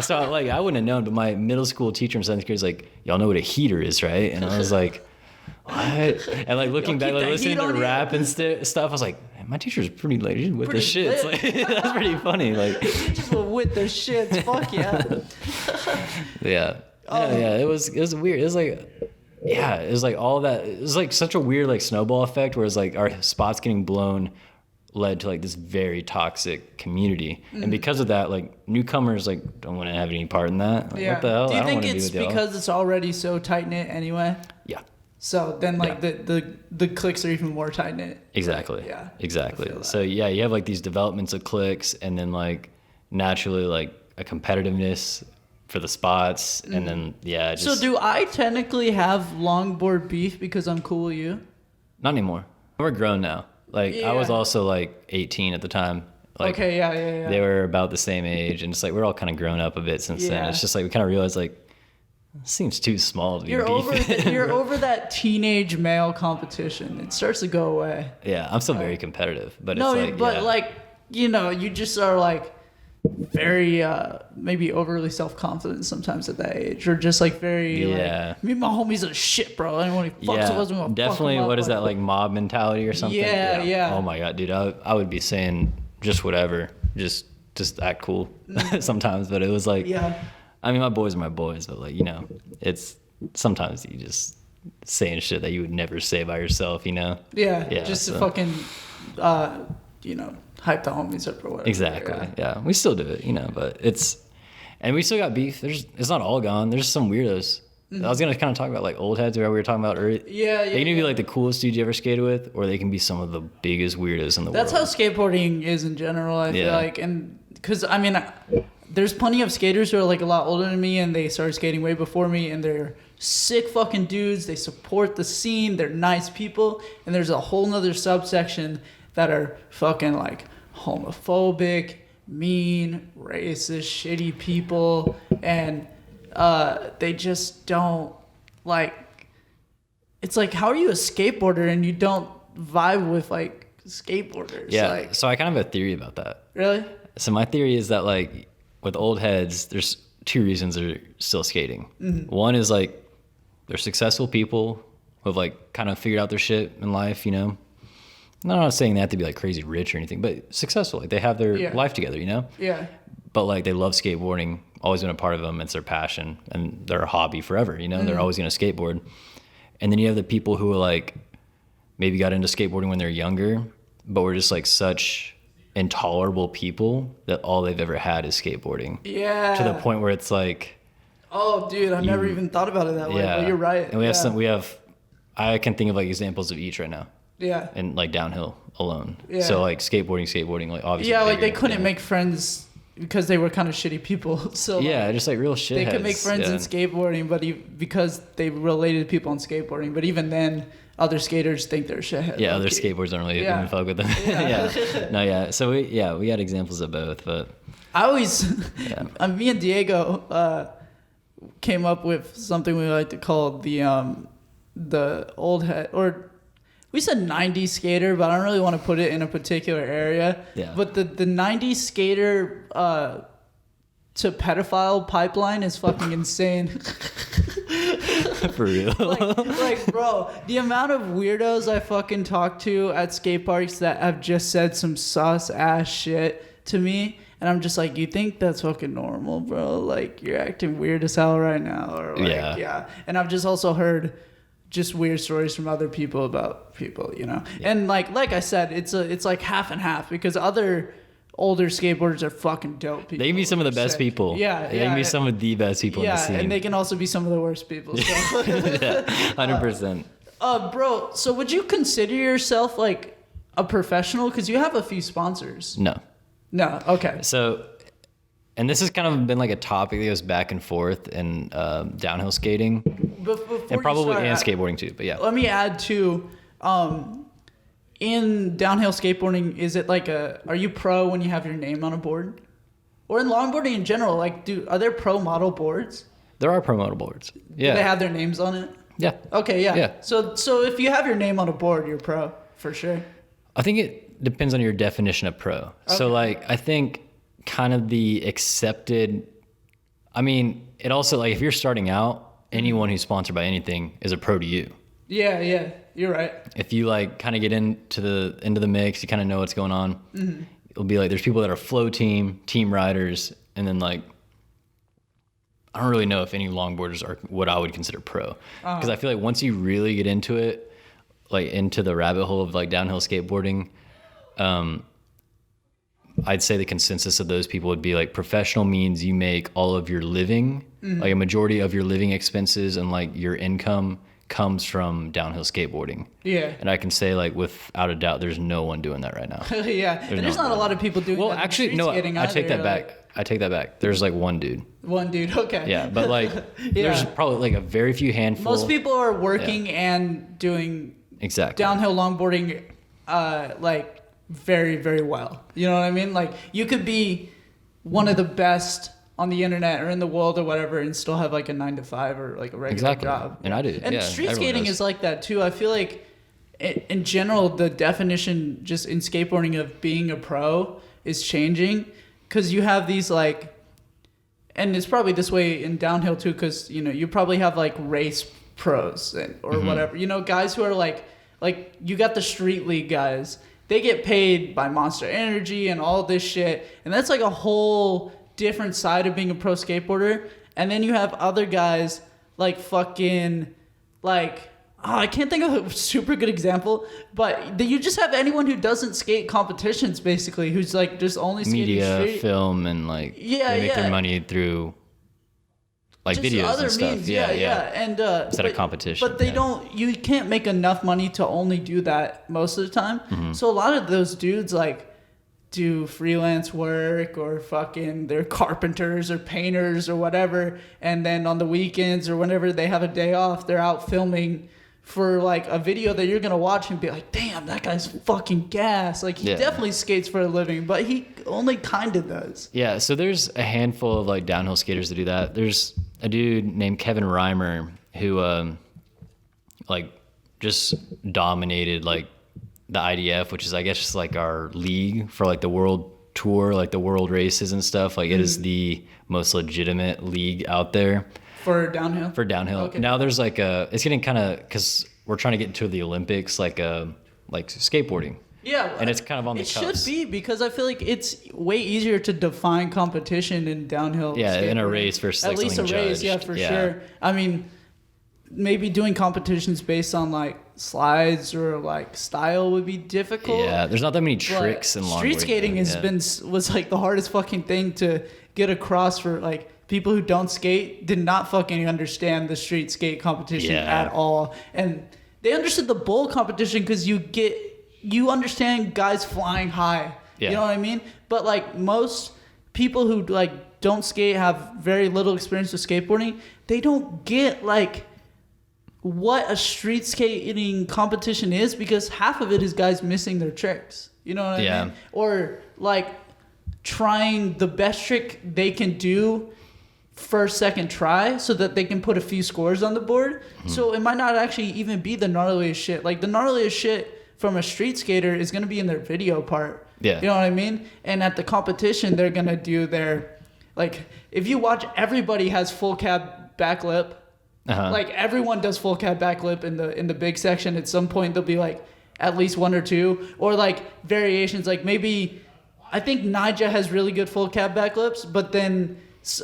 So like I wouldn't have known, but my middle school teacher in 7th grade was like, y'all know what a heater is, right? And I was like, what? And like looking back, like listening to rap and stuff, I was like, man, my teacher's pretty late with the shits. Like, that's pretty funny. Like teachers were with their shits. Fuck yeah. It was weird. It was like. It was like all that. It was like such a weird like snowball effect, where it's like our spots getting blown led to like this very toxic community, and because of that, like newcomers like don't want to have any part in that. Like, what the hell? Do you think it's because it's already so tight knit anyway? Yeah. So then like the cliques are even more tight knit. Exactly. Yeah. Exactly. So you have like these developments of cliques, and then like naturally like a competitiveness for the spots, and then just... So do I technically have longboard beef because I'm cool with you? Not anymore. We're grown now. Like I was also like 18 at the time, Like, okay, yeah. They were about the same age, and it's like we're all kind of grown up a bit since then. It's just like we kind of realized like it seems too small to be beefing. You're over that teenage male competition. It starts to go away. Yeah, I'm still very competitive, but it's like like you just are like very maybe overly self-confident sometimes at that age, or just like very like, me and my homies are shit, bro. I don't want to fuck someone. Definitely. What is that, like mob mentality or something? Yeah. Oh my god, dude, I would be saying just whatever, just act cool sometimes, but it was like, I mean, my boys are my boys, but like, it's sometimes you just saying shit that you would never say by yourself, just to fucking hype the homies up or whatever. Exactly. Yeah. We still do it, but and we still got beef. It's not all gone. There's some weirdos. I was gonna kind of talk about like old heads, where we were talking about earlier. They can be like the coolest dudes you ever skated with, or they can be some of the biggest weirdos in the world. That's how skateboarding is in general, I feel like. And because I mean, there's plenty of skaters who are like a lot older than me, and they started skating way before me, and they're sick fucking dudes. They support the scene. They're nice people. And there's a whole nother subsection that are fucking like homophobic, mean, racist, shitty people, and they just don't like. It's like, how are you a skateboarder and you don't vibe with like skateboarders? Yeah. Like, so I kind of have a theory about that. Really? So my theory is that like with old heads, there's two reasons they're still skating. Mm-hmm. One is like they're successful people who have like kind of figured out their shit in life, I'm not saying they have to be like crazy rich or anything, but successful. Like they have their life together, Yeah. But like they love skateboarding, always been a part of them. It's their passion and their hobby forever, They're always going to skateboard. And then you have the people who are like maybe got into skateboarding when they're younger, but were just like such intolerable people that all they've ever had is skateboarding. Yeah. To the point where it's like, oh, dude, I never even thought about it that way. But you're right. And I can think of like examples of each right now. Yeah. And like downhill alone. Yeah. So like skateboarding, like obviously. Yeah, like they couldn't make friends because they were kind of shitty people. So yeah, just like real shit. They could make friends in skateboarding, but because they related to people on skateboarding. But even then, other skaters think they're shitheads. Yeah, other skateboarders don't really even fuck with them. So we got examples of both, but I always, me and Diego came up with something we like to call the old head, or we said 90s skater, but I don't really want to put it in a particular area. Yeah. But the 90s skater to pedophile pipeline is fucking insane. For real. like, bro, the amount of weirdos I fucking talked to at skate parks that have just said some sus ass shit to me. And I'm just like, you think that's fucking normal, bro? Like, you're acting weird as hell right now. Or like, yeah. And I've just also heard just weird stories from other people about people, Yeah. And like I said, it's like half and half, because other older skateboarders are fucking dope people. They can be some of the best people. Yeah. They can be some of the best people in the scene. And they can also be some of the worst people. So. 100%. Bro, so would you consider yourself like a professional? Because you have a few sponsors. No. Okay. So, and this has kind of been like a topic that goes back and forth in downhill skating, and probably skateboarding too. But yeah. Let me add too. In downhill skateboarding, is it like are you pro when you have your name on a board? Or in longboarding in general, like, are there pro model boards? There are pro model boards. Yeah. Do they have their names on it? Yeah. Okay, yeah. So if you have your name on a board, you're pro, for sure. I think it depends on your definition of pro. Okay. So, like, I think kind of the accepted, it also, like, if you're starting out, anyone who's sponsored by anything is a pro to you. Yeah. You're right. If you like kind of get into the mix, you kind of know what's going on. Mm-hmm. It'll be like there's people that are flow team riders, and then like I don't really know if any longboarders are what I would consider pro, because I feel like once you really get into it, like into the rabbit hole of like downhill skateboarding, I'd say the consensus of those people would be like professional means you make all of your living, like a majority of your living expenses and like your income comes from downhill skateboarding. Yeah. And I can say like without a doubt there's no one doing that right now. Yeah. There's not a lot of people doing that. Well, actually no, I take that back. There's like one dude. Okay. Yeah, but like there's probably like a very few handful. Most people are working and doing downhill longboarding like very, very well. You know what I mean? Like, you could be one of the best on the internet or in the world or whatever and still have like a 9 to 5 or like a regular job. And I do. And street skating is like that too. I feel like in general, the definition just in skateboarding of being a pro is changing, because you have these like, and it's probably this way in downhill too, because, you know, you probably have like race pros or whatever, you know, guys who are like you got the street league guys. They get paid by Monster Energy and all this shit. And that's like a whole different side of being a pro skateboarder. And then you have other guys like fucking like, I can't think of a super good example, but you just have anyone who doesn't skate competitions, basically, who's like just only skating media, street. Film, and like they make their money through like just videos and stuff. Means. Yeah. And instead of competition. But you can't make enough money to only do that most of the time. So a lot of those dudes like do freelance work, or fucking they're carpenters or painters or whatever, and then on the weekends or whenever they have a day off, they're out filming for like a video that you're gonna watch and be like, damn, that guy's fucking gas. Like, he definitely skates for a living, but he only kind of does. Yeah, so there's a handful of like downhill skaters that do that. There's a dude named Kevin Reimer who like just dominated like the IDF, which is I guess just like our league for like the world tour, like the world races and stuff. Like, it is the most legitimate league out there. For downhill? For downhill. Okay. Now there's like it's getting kind of, because we're trying to get into the Olympics, like skateboarding. Yeah. And it's kind of on the cusp. It should be, because I feel like it's way easier to define competition in downhill. Yeah, in a race versus like something judged. At least a race, yeah, for sure. I mean, maybe doing competitions based on like slides or like style would be difficult. Yeah, there's not that many tricks in longboarding. Street skating was like the hardest fucking thing to get across for like people who don't skate. Did not fucking understand the street skate competition at all. And they understood the bowl competition because you understand guys flying high. Yeah. You know what I mean? But like most people who like don't skate, have very little experience with skateboarding, they don't get like what a street skating competition is, because half of it is guys missing their tricks. You know what I mean? Or like trying the best trick they can do first, second try, so that they can put a few scores on the board. So it might not actually even be the gnarliest shit. Like, the gnarliest shit from a street skater is going to be in their video part. Yeah. You know what I mean? And at the competition, they're going to do their, like, if you watch, everybody has full cab back lip. Like, everyone does full cab back lip in the big section. At some point, there'll be like at least one or two, or like variations. Like, maybe, I think Nija has really good full cab back lips, but then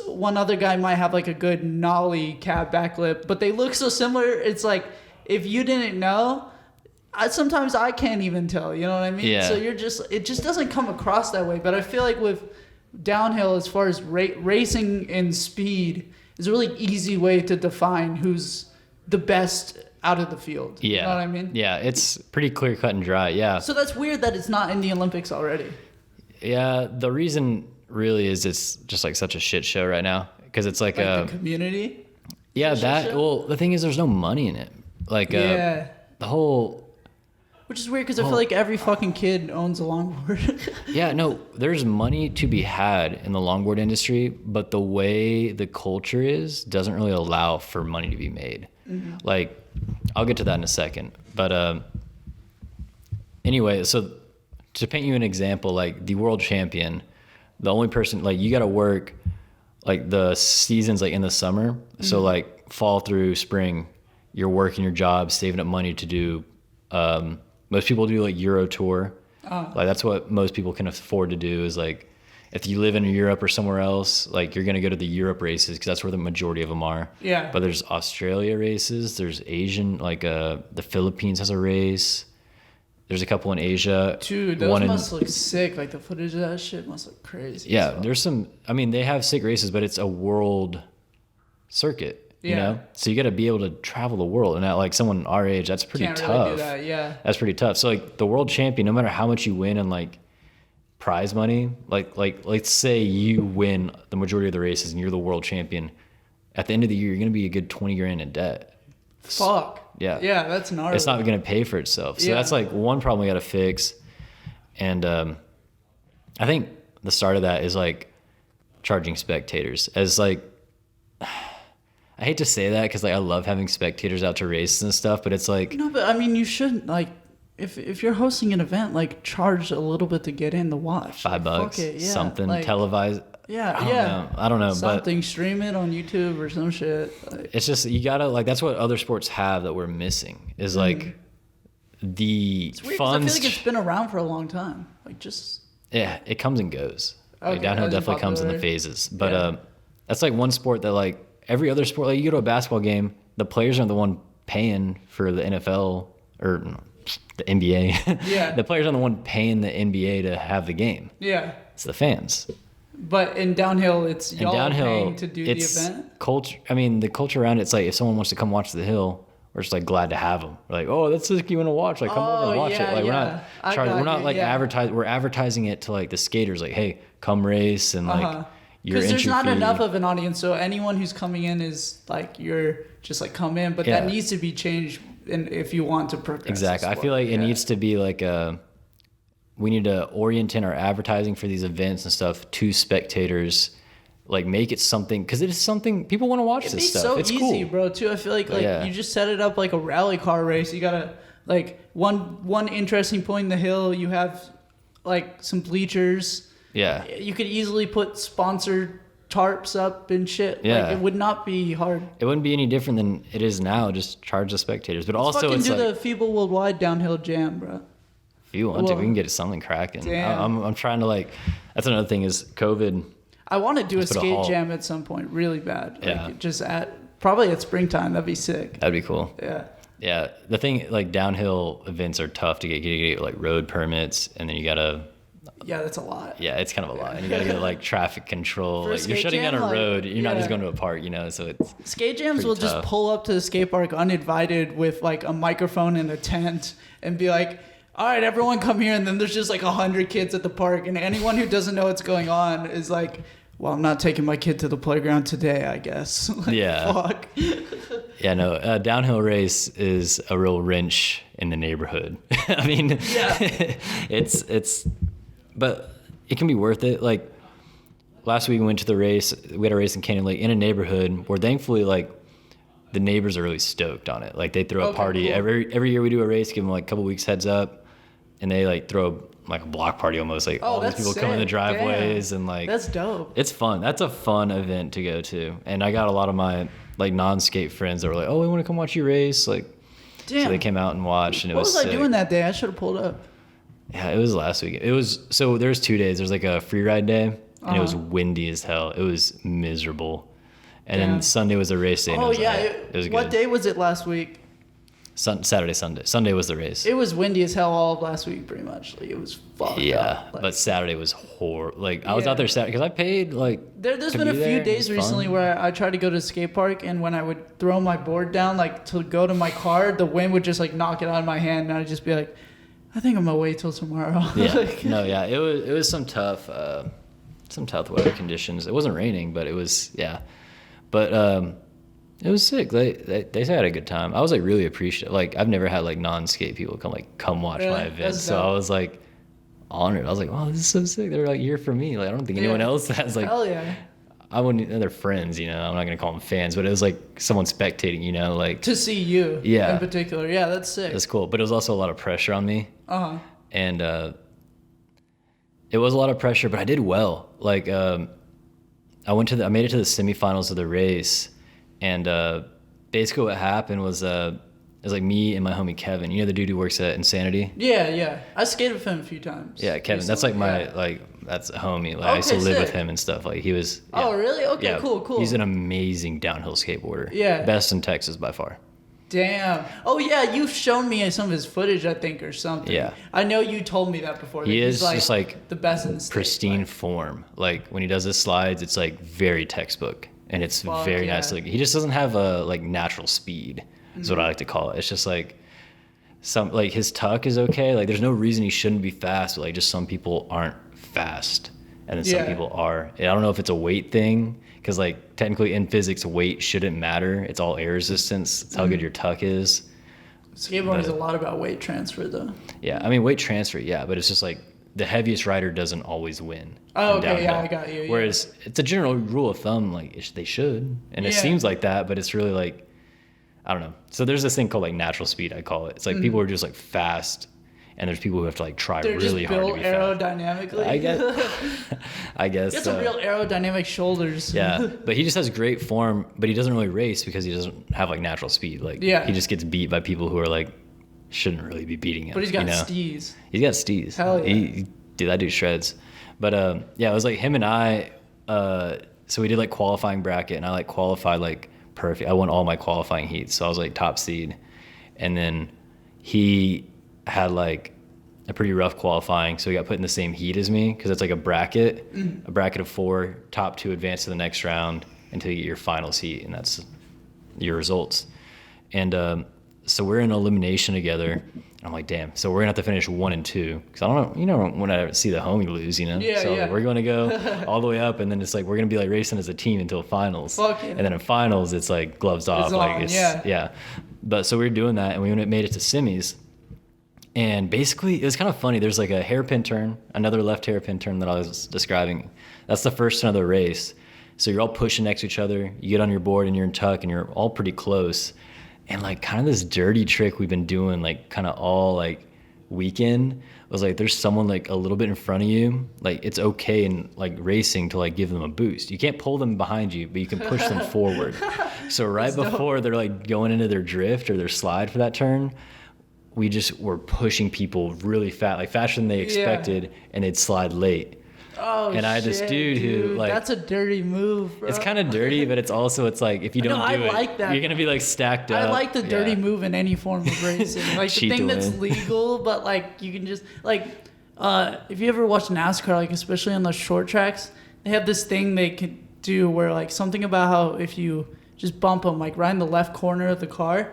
one other guy might have like a good nollie cab backlip, but they look so similar. It's like, if you didn't know, sometimes I can't even tell, you know what I mean? Yeah. So it just doesn't come across that way. But I feel like with downhill, as far as racing and speed, is a really easy way to define who's the best out of the field. Yeah. You know what I mean? Yeah, it's pretty clear cut and dry. Yeah. So that's weird that it's not in the Olympics already. Yeah, the reason really is it's just like such a shit show right now, because it's like a community. Yeah, that. Well, the thing is, there's no money in it. Like the whole. Which is weird, because I feel like every fucking kid owns a longboard. Yeah, no, there's money to be had in the longboard industry, but the way the culture is doesn't really allow for money to be made. Like, I'll get to that in a second, but anyway, so to paint you an example, like the world champion. The only person, like, you got to work like the seasons like in the summer. So like fall through spring, you're working your job, saving up money to do, most people do like Euro tour. Like, that's what most people can afford to do, is like, if you live in Europe or somewhere else, like, you're going to go to the Europe races, because that's where the majority of them are. Yeah. But there's Australia races, there's Asian, like the Philippines has a race. There's a couple in Asia. Dude, those must look sick. Like, the footage of that shit must look crazy. Yeah, there's some, I mean, they have sick races, but it's a world circuit, you know? So you got to be able to travel the world. And at like someone our age, that's pretty tough. Really do that, yeah. That's pretty tough. So like the world champion, no matter how much you win in like prize money, like let's say you win the majority of the races and you're the world champion, at the end of the year, you're going to be a good 20 grand in debt. Fuck. Yeah. Yeah, that's gnarly. It's not going to pay for itself. So that's like one problem we got to fix. And I think the start of that is like charging spectators as like, I hate to say that because like I love having spectators out to races and stuff, but it's like, No, but I mean, you shouldn't, like, if you're hosting an event, like, charge a little bit to get in the watch. $5, Fuck it, yeah. something like, televised. I don't know, something, but stream it on YouTube or some shit. Like, it's just, you gotta, like, that's what other sports have that we're missing is like the it's weird 'cause fun. I feel like it's been around for a long time. Like, just Yeah, it comes and goes. Okay, Like downhill as in definitely comes in the popularity. phases, but Yeah. that's like one sport that like every other sport. Like you go to a basketball game, the players aren't the one paying for the NFL or no, the NBA. Yeah. The players aren't the one paying the NBA to have the game. yeah. It's the fans. But in downhill, it's In y'all downhill, paying to do the it's event. culture. I mean, the culture around it's like if someone wants to come watch the hill, we're just like glad to have them. We're like, oh, that's sick. You want to watch? Like, come over and watch yeah, it. Like, yeah. I we're got not you, like yeah. advertise. We're advertising it to like the skaters. Like, hey, come race and like your Because there's entry not fee. enough of an audience, so anyone who's coming in is like you're just like come in, but that Yeah. needs to be changed if you want to progress. the Exactly. I sport. feel like it Yeah. needs to be like we need to orient in our advertising for these events and stuff to spectators. Like make it something because it is something people want to watch It'd this be stuff. so It's easy, cool. bro. Too. I feel like Yeah. you just set it up like a rally car race. You gotta like one interesting point in the hill. You have like some bleachers. Yeah. You could easily put sponsored tarps up and shit. Yeah. Like, it would not be hard. It wouldn't be any different than it is now. Just charge the spectators. But also Fucking it's do like the FIBA Worldwide downhill jam, bro. if you want to, Well, we can get something cracking. damn. I'm trying to like. That's another thing is COVID. I want to do a Let's put a skate halt. jam at some point, really bad. Like, Yeah. just probably at springtime. That'd be sick. That'd be cool. Yeah. Yeah, the thing like downhill events are tough to get. You get like road permits, and then you gotta. Yeah, that's a lot. Yeah, it's kind of a lot, and you gotta get like traffic control. For a Like, you're skate shutting jam, down a like, road. You're not just yeah. going to a park, you know. So it's Skate jams Pretty will just tough. pull up to the skate park uninvited with like a microphone and a tent and be like, all right, everyone come here. And then there's just like 100 kids at the park. And anyone who doesn't know what's going on is like, well, I'm not taking my kid to the playground today, I guess. Like, Yeah. Fuck. yeah, no. Downhill race is a real wrench in the neighborhood. I mean, Yeah. it's, but it can be worth it. Like last week we went to the race. We had a race in Canyon Lake in a neighborhood where thankfully like the neighbors are really stoked on it. Like they throw a Okay, party cool. every year we do a race, give them like a couple weeks heads up, and they like throw like a block party almost. Like all these that's people come in the sick. driveways Damn. and like That's dope. it's fun. That's a fun event to go to. And I got a lot of my like non-skate friends that were like, "Oh, we want to come watch you race." Like, Damn. so they came out and watched, and it What was was I sick. doing that day? I should have pulled up. Yeah, it was last week. It was so there's 2 days. There's like a free ride day, and it was windy as hell. It was miserable. And Damn. then Sunday was the race day. And Oh, it was yeah. like, it was What good. day was it last week? Saturday, Sunday. Sunday was the race. It was windy as hell all of last week, pretty much. Like, it was fucked Yeah, up. Like, but Saturday was horrible. Like I was Yeah. out there Saturday because I paid like. There's to been a be few there, and it days was recently fun. where I tried to go to the skate park, and when I would throw my board down, like to go to my car, the wind would just like knock it out of my hand, and I'd just be like, I think I'm gonna wait till tomorrow. Yeah, Like, no, yeah, it was some tough weather conditions. It wasn't raining, but it was but it was sick. They said I had a good time. I was like really appreciative. Like I've never had like non-skate people come watch Really? my event, That's so I dope. was like honored. I was like, wow, this is so sick. They're like here for me. Like I don't think anyone Yeah. else has like. hell yeah. I wouldn't. They're friends, you know. I'm not gonna call them fans, but it was like someone spectating, you know, like To see you, Yeah. in particular, yeah, that's sick. that's cool. But it was also a lot of pressure on me. Uh-huh. And it was a lot of pressure, but I did well. Like I made it to the semifinals of the race, and basically what happened was it was like me and my homie Kevin. You know the dude who works at Insanity? Yeah. I skated with him a few times. Yeah, Kevin. That's like recently, my yeah. like that's a homie. Like I used to Okay, live with sick. him and stuff. Like he was. Oh, yeah. really? Okay, Yeah, cool. He's an amazing downhill skateboarder. Yeah. Best in Texas by far. Damn. Oh yeah, you've shown me some of his footage, I think, or something. Yeah. I know you told me that before. He that is he's just like the best in the state. pristine Like, form. Like when he does his slides, it's like very textbook, and it's Fuck, very yeah. nice. Like he just doesn't have a like natural speed. Is what I like to call it. It's just like some like his tuck is okay. Like there's no reason he shouldn't be fast. But like just some people aren't fast, and then some Yeah. people are. And I don't know if it's a weight thing because like technically in physics weight shouldn't matter. It's all air resistance. It's how good your tuck is. Skateboarding is a lot about weight transfer, though. Yeah, I mean weight transfer, yeah, but it's just like the heaviest rider doesn't always win. Oh, okay, yeah, I got you. Yeah. Whereas it's a general rule of thumb, like they should, and it seems like that, but it's really like, I don't know. So there's this thing called like natural speed, I call it. It's like people are just like fast, and there's people who have to like try really hard to be fast. Aerodynamically. I guess. He has some real aerodynamic shoulders. Yeah, but he just has great form, but he doesn't really race because he doesn't have like natural speed. Like he just gets beat by people who are like shouldn't really be beating him. But he's got steez. He's got steez. Hell yeah. Dude, that dude shreds. But it was like him and I. So we did like qualifying bracket, and I like qualified like perfect. I won all my qualifying heats, so I was like top seed. And then he had like a pretty rough qualifying, so he got put in the same heat as me because it's like a bracket of 4. Top 2 advance to the next round until you get your finals heat, and that's your results. And so we're in elimination together. I'm like, damn. So we're gonna have to finish 1 and 2 because I don't know, when I see the homie lose, So we're gonna go all the way up, and then it's like we're gonna be like racing as a team until finals. Fuck yeah. And then in finals, it's like gloves off. But so we were doing that, and we made it to semis. And basically, it was kind of funny. There's like a hairpin turn, another left hairpin turn that I was describing. That's the first turn of the race. So you're all pushing next to each other. You get on your board and you're in tuck, and you're all pretty close. And like kind of this dirty trick we've been doing like kind of all like weekend was like there's someone like a little bit in front of you. Like it's okay in like racing to like give them a boost. You can't pull them behind you, but you can push them forward. So right before they're like going into their drift or their slide for that turn, we just were pushing people really fast, like faster than they expected, and they'd slide late. Oh, and I had this dude who like, that's a dirty move, bro. It's kind of dirty, but it's like if you don't do it, like that. You're gonna be like stacked up. I like the dirty move in any form of racing, like the thing that's legal, but like you can just like if you ever watch NASCAR, like especially on those short tracks, they have this thing they can do where like something about how if you just bump them like right in the left corner of the car,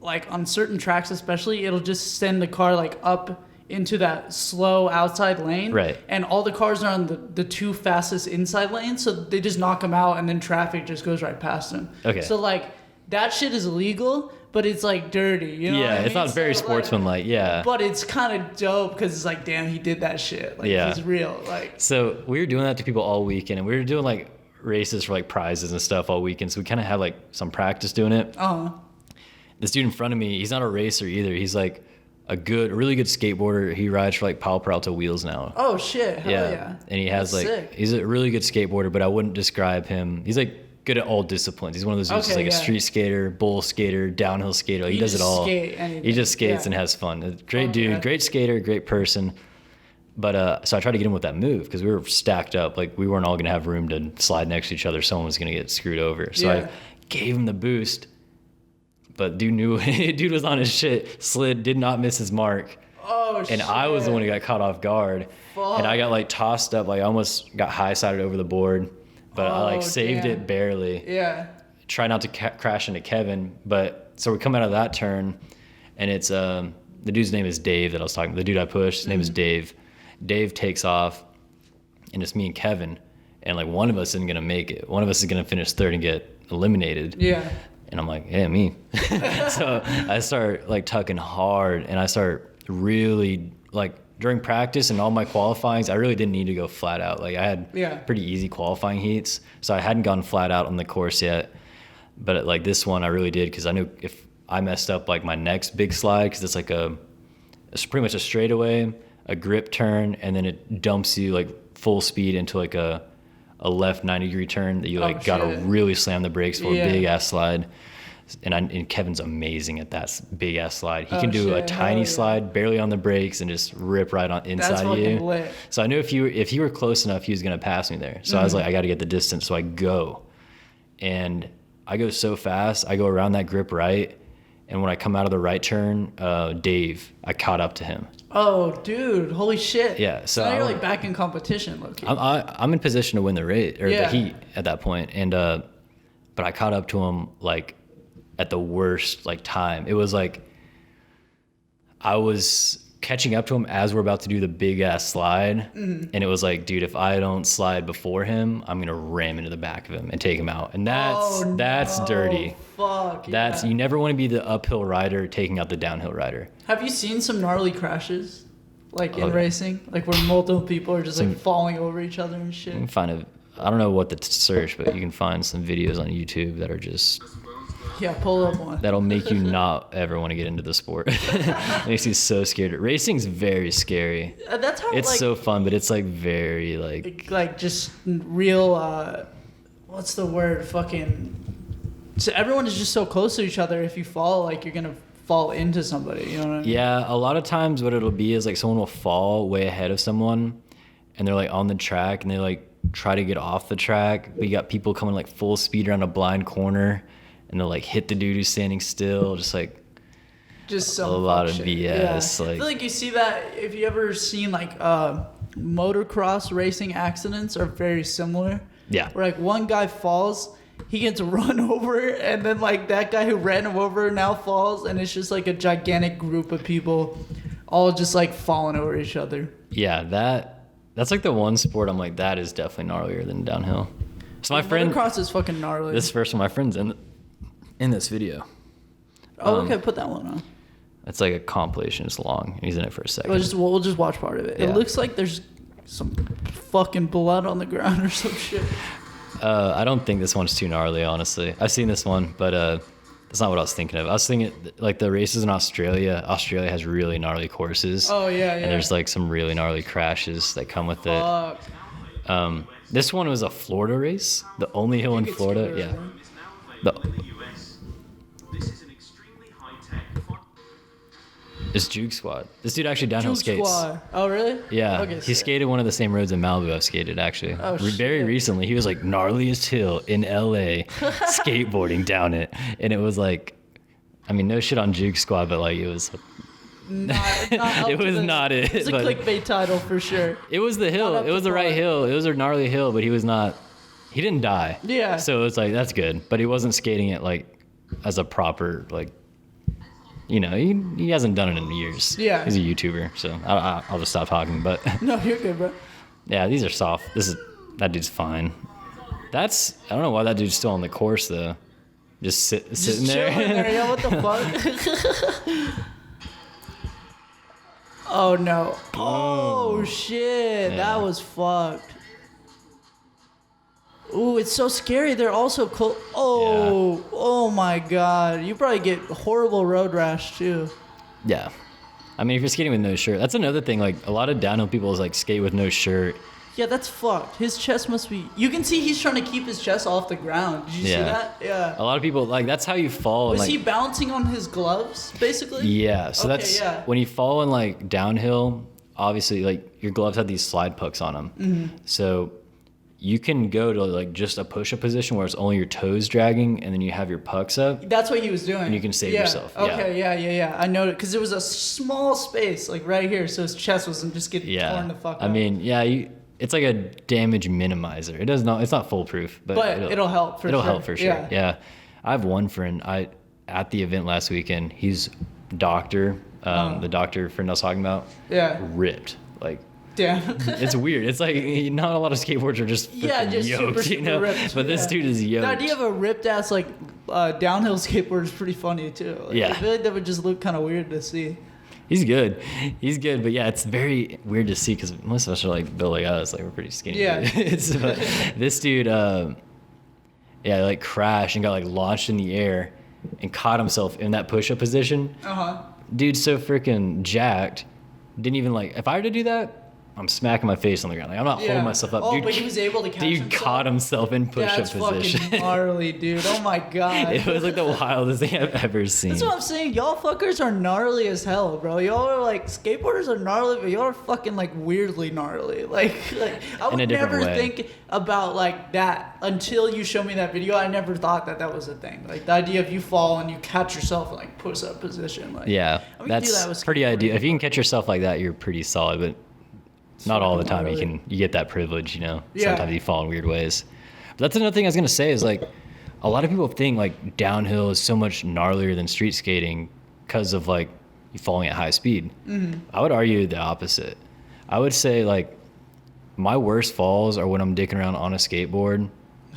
like on certain tracks especially, it'll just send the car like up into that slow outside lane, right? And all the cars are on the 2 fastest inside lanes, so they just knock them out, and then traffic just goes right past them. Okay. So like that shit is illegal, but it's like dirty, you know? Yeah, it's not very sportsmanlike. Yeah. But it's kind of dope because it's like, damn, he did that shit. Like he's real. Like. So we were doing that to people all weekend, and we were doing like races for like prizes and stuff all weekend. So we kind of had like some practice doing it. This dude in front of me, he's not a racer either. He's like a really good skateboarder. He rides for like Powell Peralta wheels now. Oh shit! Hell yeah! And he has he's a really good skateboarder, but I wouldn't describe him. He's like good at all disciplines. He's one of those dudes who's like a street skater, bowl skater, downhill skater. Like, he does it all. He just skates and has fun. Great dude, great skater, great person. But so I tried to get him with that move because we were stacked up. Like we weren't all gonna have room to slide next to each other. Someone was gonna get screwed over. So I gave him the boost. But dude was on his shit, slid, did not miss his mark. Oh, shit. And I was the one who got caught off guard. Fuck. And I got like tossed up, like I almost got high-sided over the board, but I like saved it barely. Yeah. Try not to crash into Kevin. But so we come out of that turn, and it's the dude's name is Dave that I was talking about. The dude I pushed, his name is Dave. Dave takes off, and it's me and Kevin. And like one of us isn't going to make it. One of us is going to finish third and get eliminated. Yeah. And I'm like, yeah, me. So I start like tucking hard, and I start really like during practice and all my qualifyings, I really didn't need to go flat out. Like I had pretty easy qualifying heats, so I hadn't gone flat out on the course yet. But like this one, I really did because I knew if I messed up like my next big slide, because it's like it's pretty much a straightaway, a grip turn, and then it dumps you like full speed into like a left 90-degree turn that you like gotta really slam the brakes for a big ass slide. And Kevin's amazing at that big ass slide. He can do a tiny slide, barely on the brakes, and just rip right on inside of you. Lit. So I knew if you were close enough, he was gonna pass me there. So I was like, I gotta get the distance. So I go, and I go so fast. I go around that grip right, and when I come out of the right turn, Dave, I caught up to him. Oh, dude! Holy shit! Yeah. So now you're like back in competition, low-key. I'm in position to win the race or the heat at that point, and but I caught up to him like at the worst like time. It was like I was catching up to him as we're about to do the big ass slide, and it was like, dude, if I don't slide before him, I'm gonna ram into the back of him and take him out, and that's dirty. Fuck. You never want to be the uphill rider taking out the downhill rider. Have you seen some gnarly crashes? like in racing, like where multiple people are just like falling over each other and shit. You can find I don't know what to search, but you can find some videos on YouTube that are just. Yeah, pull up one. That'll make you not ever want to get into the sport. It makes you so scared. Racing's very scary. That's how it's like, so fun, but it's like very like just real. What's the word? So everyone is just so close to each other. If you fall, like you're gonna fall into somebody. You know what I mean? Yeah, a lot of times what it'll be is like someone will fall way ahead of someone, and they're like on the track, and they like try to get off the track. But you got people coming like full speed around a blind corner. And they'll like hit the dude who's standing still, just some a lot of shit. BS. Yeah. Like, I feel like you see that if you ever seen like motocross racing accidents are very similar. Yeah. Where like one guy falls, he gets run over, and then like that guy who ran him over now falls, and it's just like a gigantic group of people, all just like falling over each other. Yeah, that's like the one sport I'm like that is definitely gnarlier than downhill. So my friend, motocross is fucking gnarly. This first one, my friend's in this video. Oh, okay, put that one on. It's like a compilation. It's long. He's in it for a second. We'll just watch part of it. Yeah. It looks like there's some fucking blood on the ground or some shit. I don't think this one's too gnarly, honestly. I've seen this one, but that's not what I was thinking of. I was thinking like the races in Australia. Australia has really gnarly courses. Oh yeah. And there's like some really gnarly crashes that come with Fuck. it. This one was a Florida race, the only hill in Florida. Yeah. It's Juke Squad. This dude actually downhill skates. Squad. Oh, really? Yeah. Okay, he skated one of the same roads in Malibu I've skated, actually. Oh, Very recently. He was like, gnarliest hill in LA, skateboarding down it. And it was like, I mean, no shit on Juke Squad, but like it was... It was not it. It's a clickbait title for sure. It was the hill. It was the right hill. It was a gnarly hill, but he didn't die. Yeah. So it's like, that's good. But he wasn't skating it like as a proper, like, you know, he hasn't done it in years. Yeah. He's a YouTuber, so I'll just stop talking. But No, you're good, bro. yeah, these are soft. That dude's fine. I don't know why that dude's still on the course though. Just sitting there. Chilling there. Yeah, what the fuck? Oh no. Oh shit. Yeah. That was fucked. Ooh, it's so scary. They're also close. Oh, Oh my god. You probably get horrible road rash too. Yeah. I mean, if you're skating with no shirt, that's another thing. Like a lot of downhill people is like skate with no shirt. Yeah, that's fucked. His chest must be. You can see he's trying to keep his chest off the ground. Did you see that? Yeah. A lot of people like that's how you fall. Was like, he bouncing on his gloves, basically? Yeah. So that's when you fall in like downhill. Obviously, like your gloves have these slide pucks on them. Mm-hmm. So you can go to like just a push-up position where it's only your toes dragging, and then you have your pucks up. That's what he was doing. And you can save yourself. Okay. Yeah. I know it because it was a small space, like right here, so his chest wasn't just getting torn the fuck out. I mean, it's like a damage minimizer. It's not foolproof, but it'll help for sure. It'll help for sure. Yeah. Yeah. I have one friend. At the event last weekend, he's doctor. The doctor friend I was talking about. Yeah. Ripped. Like. Damn. It's weird. It's like not a lot of skateboards are just just yoked, super ripped. But this dude is yoked. The idea of a ripped ass like downhill skateboard is pretty funny too. Like, Yeah. I feel like that would just look kind of weird to see. He's good. But yeah, it's very weird to see because most of us are like built like us, like we're pretty skinny. Yeah. But this dude, like crashed and got like launched in the air and caught himself in that push-up position. Dude's so freaking jacked. Didn't even like. If I were to do that, I'm smacking my face on the ground. Like I'm not holding myself up. Dude, but he was able to catch himself. Dude caught himself in push-up position. That's fucking gnarly, dude. Oh my god. It was like the wildest thing I've ever seen. That's what I'm saying. Y'all fuckers are gnarly as hell, bro. Y'all are like skateboarders are gnarly, but y'all are fucking like weirdly gnarly. Like I would never think about like that until you show me that video. I never thought that was a thing. Like the idea of you fall and you catch yourself in like push-up position. Like that's pretty ideal. If you can catch yourself like that, you're pretty solid. But not all the time you get that privilege, you know. Sometimes you fall in weird ways. But that's another thing I was gonna say is like a lot of people think like downhill is so much gnarlier than street skating because of like you falling at high speed. Mm-hmm. I would argue the opposite. I would say like my worst falls are when I'm dicking around on a skateboard,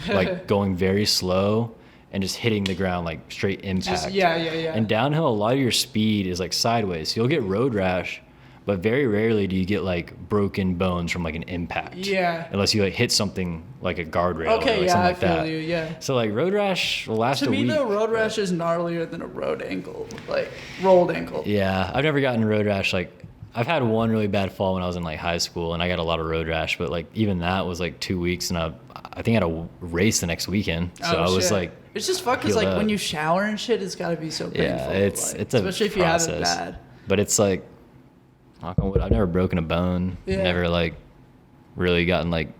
like going very slow and just hitting the ground like straight impact. Yeah. And downhill, a lot of your speed is like sideways, so you'll get road rash. but very rarely do you get like broken bones from like an impact. Yeah. Unless you like hit something like a guardrail or like something I like feel that. you, yeah. So like road rash will last a week. To me, the road rash is gnarlier than a road ankle, like rolled ankle. Yeah, I've never gotten road rash. Like I've had one really bad fall when I was in like high school, and I got a lot of road rash. But like even that was like 2 weeks, and I think I had a race the next weekend. So I was like, it's just fuck because like when you shower and shit, it's got to be so painful. Yeah, it's like, it's a especially if you have it process. bad. But it's like, knock on wood, I've never broken a bone. Yeah. Never like really gotten like,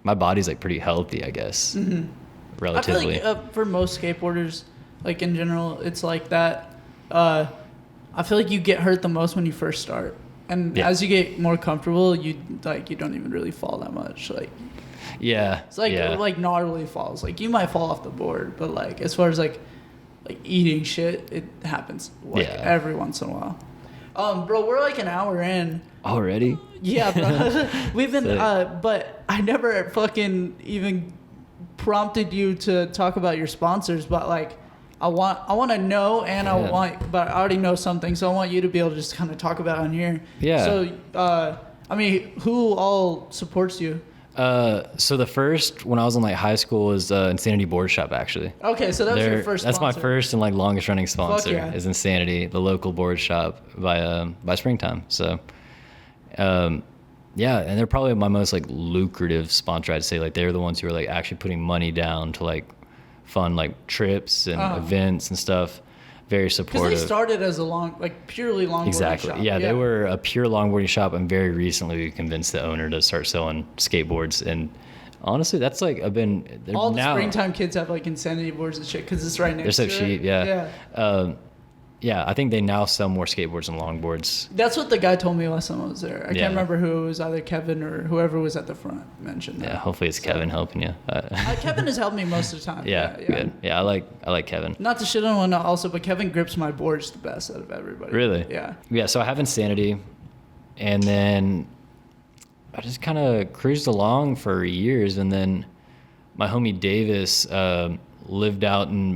my body's like pretty healthy, I guess. Mm-hmm. Relatively. I feel like for most skateboarders, like in general, it's like that. I feel like you get hurt the most when you first start, and as you get more comfortable, you don't even really fall that much. Like, yeah, it's like gnarly falls. Like you might fall off the board, but like as far as like eating shit, it happens like every once in a while. Bro, we're like an hour in already. Yeah, bro. We've been, but I never fucking even prompted you to talk about your sponsors, but like. I want to know, and but I already know something, so I want you to be able to just kind of talk about it on here. Yeah. So, I mean, who all supports you? So the first, when I was in like high school, was Insanity Board Shop, actually. Okay, so that was your first sponsor. That's my first and like longest running sponsor is Insanity, the local board shop by Springtime. So, and they're probably my most like lucrative sponsor, I'd say. Like they're the ones who are like actually putting money down to like fund like trips and events and stuff. Very supportive. Because they started as a purely longboarding shop. Yeah, they were a pure longboarding shop, and very recently we convinced the owner to start selling skateboards. And honestly, that's like all the Springtime kids have like Insanity boards and shit because it's right next to it. They're so cheap, yeah. I think they now sell more skateboards than longboards. That's what the guy told me last time I was there. I can't remember who it was, either Kevin or whoever was at the front mentioned that. Yeah, hopefully it's Kevin helping you. Kevin has helped me most of the time. Yeah, good. Yeah, I like Kevin. Not to shit on one also, but Kevin grips my boards the best out of everybody. Really? Yeah. Yeah, so I have Insanity, and then I just kind of cruised along for years, and then my homie Davis lived out in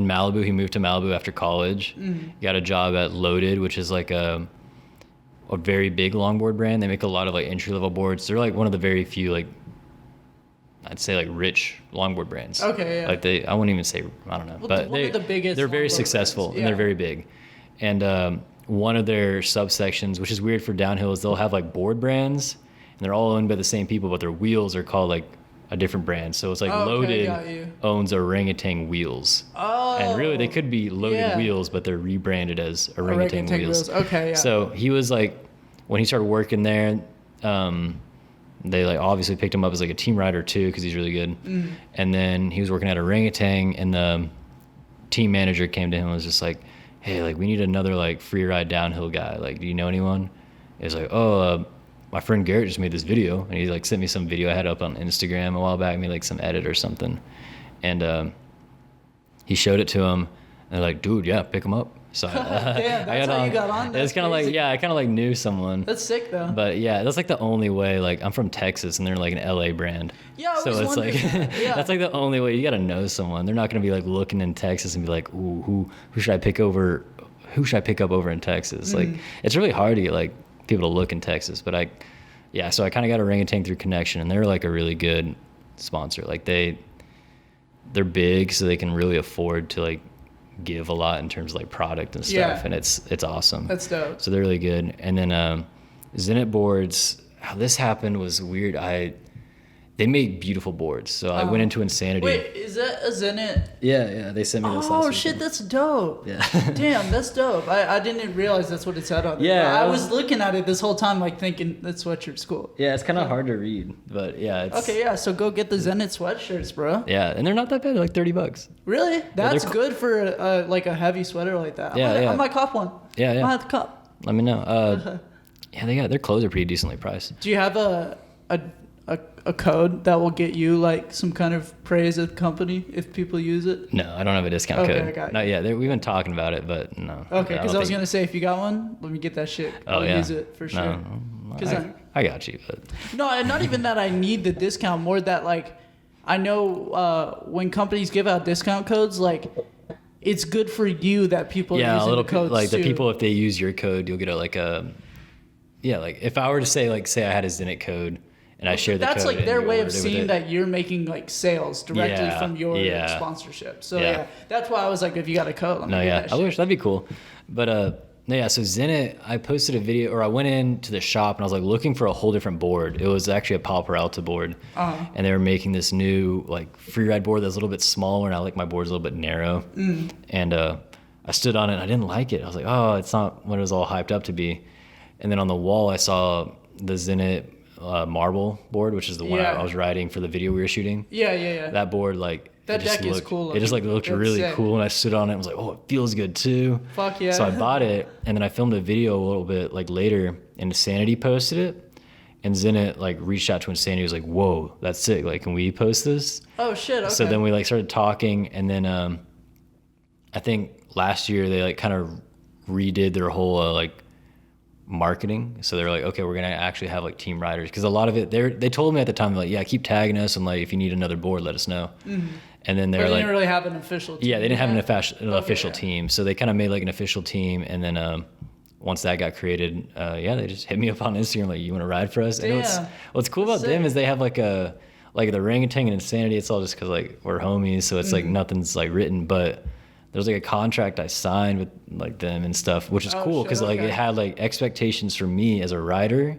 Malibu. He moved to Malibu after college. Mm-hmm. He got a job at Loaded, which is like a very big longboard brand. They make a lot of like entry level boards. They're like one of the very few like, I'd say like rich longboard brands. Okay, yeah. Like I wouldn't even say, I don't know, well, but one of the biggest they're very successful and they're very big. And one of their subsections, which is weird for downhill, is they'll have like board brands and they're all owned by the same people, but their wheels are called like a different brand. So it's like Loaded owns Orangutan wheels. Oh. And really they could be Loaded wheels, but they're rebranded as Orangutan wheels. Okay, yeah. So he was like, when he started working there, they like obviously picked him up as like a team rider too, because he's really good. Mm. And then he was working at Orangutan, and the team manager came to him and was just like, hey, like we need another like free ride downhill guy. Like, do you know anyone? He was like, my friend Garrett just made this video, and he like sent me some video I had up on Instagram a while back, made like some edit or something. And he showed it to him, and they're like, dude, yeah, pick him up. So damn, that's how you got on. It's kind of like, I kind of like knew someone. That's sick though. But yeah, that's like the only way. Like I'm from Texas, and they're like an LA brand. Yeah, so it's like that's like the only way. You got to know someone. They're not gonna be like looking in Texas and be like, ooh, who should I pick over? Who should I pick up over in Texas? Like it's really hard to get like people to look in Texas. But so I kind of got Orangutan through connection, and they're like a really good sponsor. Like they're big, so they can really afford to like give a lot in terms of like product and stuff, and it's awesome. That's dope. So they're really good. And then Zenit Boards, how this happened was weird. They make beautiful boards, so I went into Insanity. Wait, is that a Zenit? Yeah, they sent me this last weekend. Shit, that's dope. Yeah. Damn, that's dope. I didn't realize that's what it said on there. Yeah. I was looking at it this whole time, like thinking that's sweatshirt school. Yeah, it's kind of hard to read, but yeah. Okay, yeah, so go get the Zenit sweatshirts, bro. Yeah, and they're not that bad. They're like $30. Really? That's good for like a heavy sweater like that. I might cop one. Yeah. I might have to cop. Let me know. Yeah, their clothes are pretty decently priced. Do you have a code that will get you like some kind of praise at the company if people use it? No, I don't have a discount code. I got you. Not yet. We've been talking about it, but no. Okay, because I was gonna say if you got one, let me get that shit. I'll use it for sure. No, I got you. But no, and not even that I need the discount. More that like I know when companies give out discount codes, like it's good for you that people are Yeah, using a little the codes like too. the people, if they use your code, you'll get like if I were to say I had a Zenit code and I share the code. That's like and their you way of ordered it with seeing it. that you're making like sales directly from your sponsorship. So yeah, that's why I was like, if you got a code, let me get that I shit. wish that'd be cool. But no, yeah. So Zenit, I posted a video, or I went into the shop and I was like looking for a whole different board. It was actually a Pal Peralta board, and they were making this new like free ride board that's a little bit smaller, and I like my board's a little bit narrow. And I stood on it and I didn't like it. I was like, oh, it's not what it was all hyped up to be. And then on the wall, I saw the Zenit marble board, which is the one I was riding for the video we were shooting. Yeah. That board, like, that deck is cool. It just like looked really cool, and I stood on it and was like, oh, it feels good too. Fuck yeah. So I bought it, and then I filmed a video a little bit like later, and Insanity posted it, and Zenit like reached out to Insanity, was like, whoa, that's sick, like, can we post this? Oh shit, okay. So then we like started talking, and then I think last year they like kind of redid their whole like marketing. So they were like, okay, we're gonna actually have like team riders, because a lot of it they told me at the time, like, yeah, keep tagging us, and like if you need another board, let us know. And then they're like, didn't really have an official team. Yeah, they didn't have an official team, so they kind of made like an official team, and then once that got created, they just hit me up on Instagram like, you want to ride for us? And what's cool about them is they have like the orangutan and Insanity, it's all just because like we're homies, so it's like nothing's like written, but there's like a contract I signed with like them and stuff, which is cool, because like it had like expectations for me as a rider,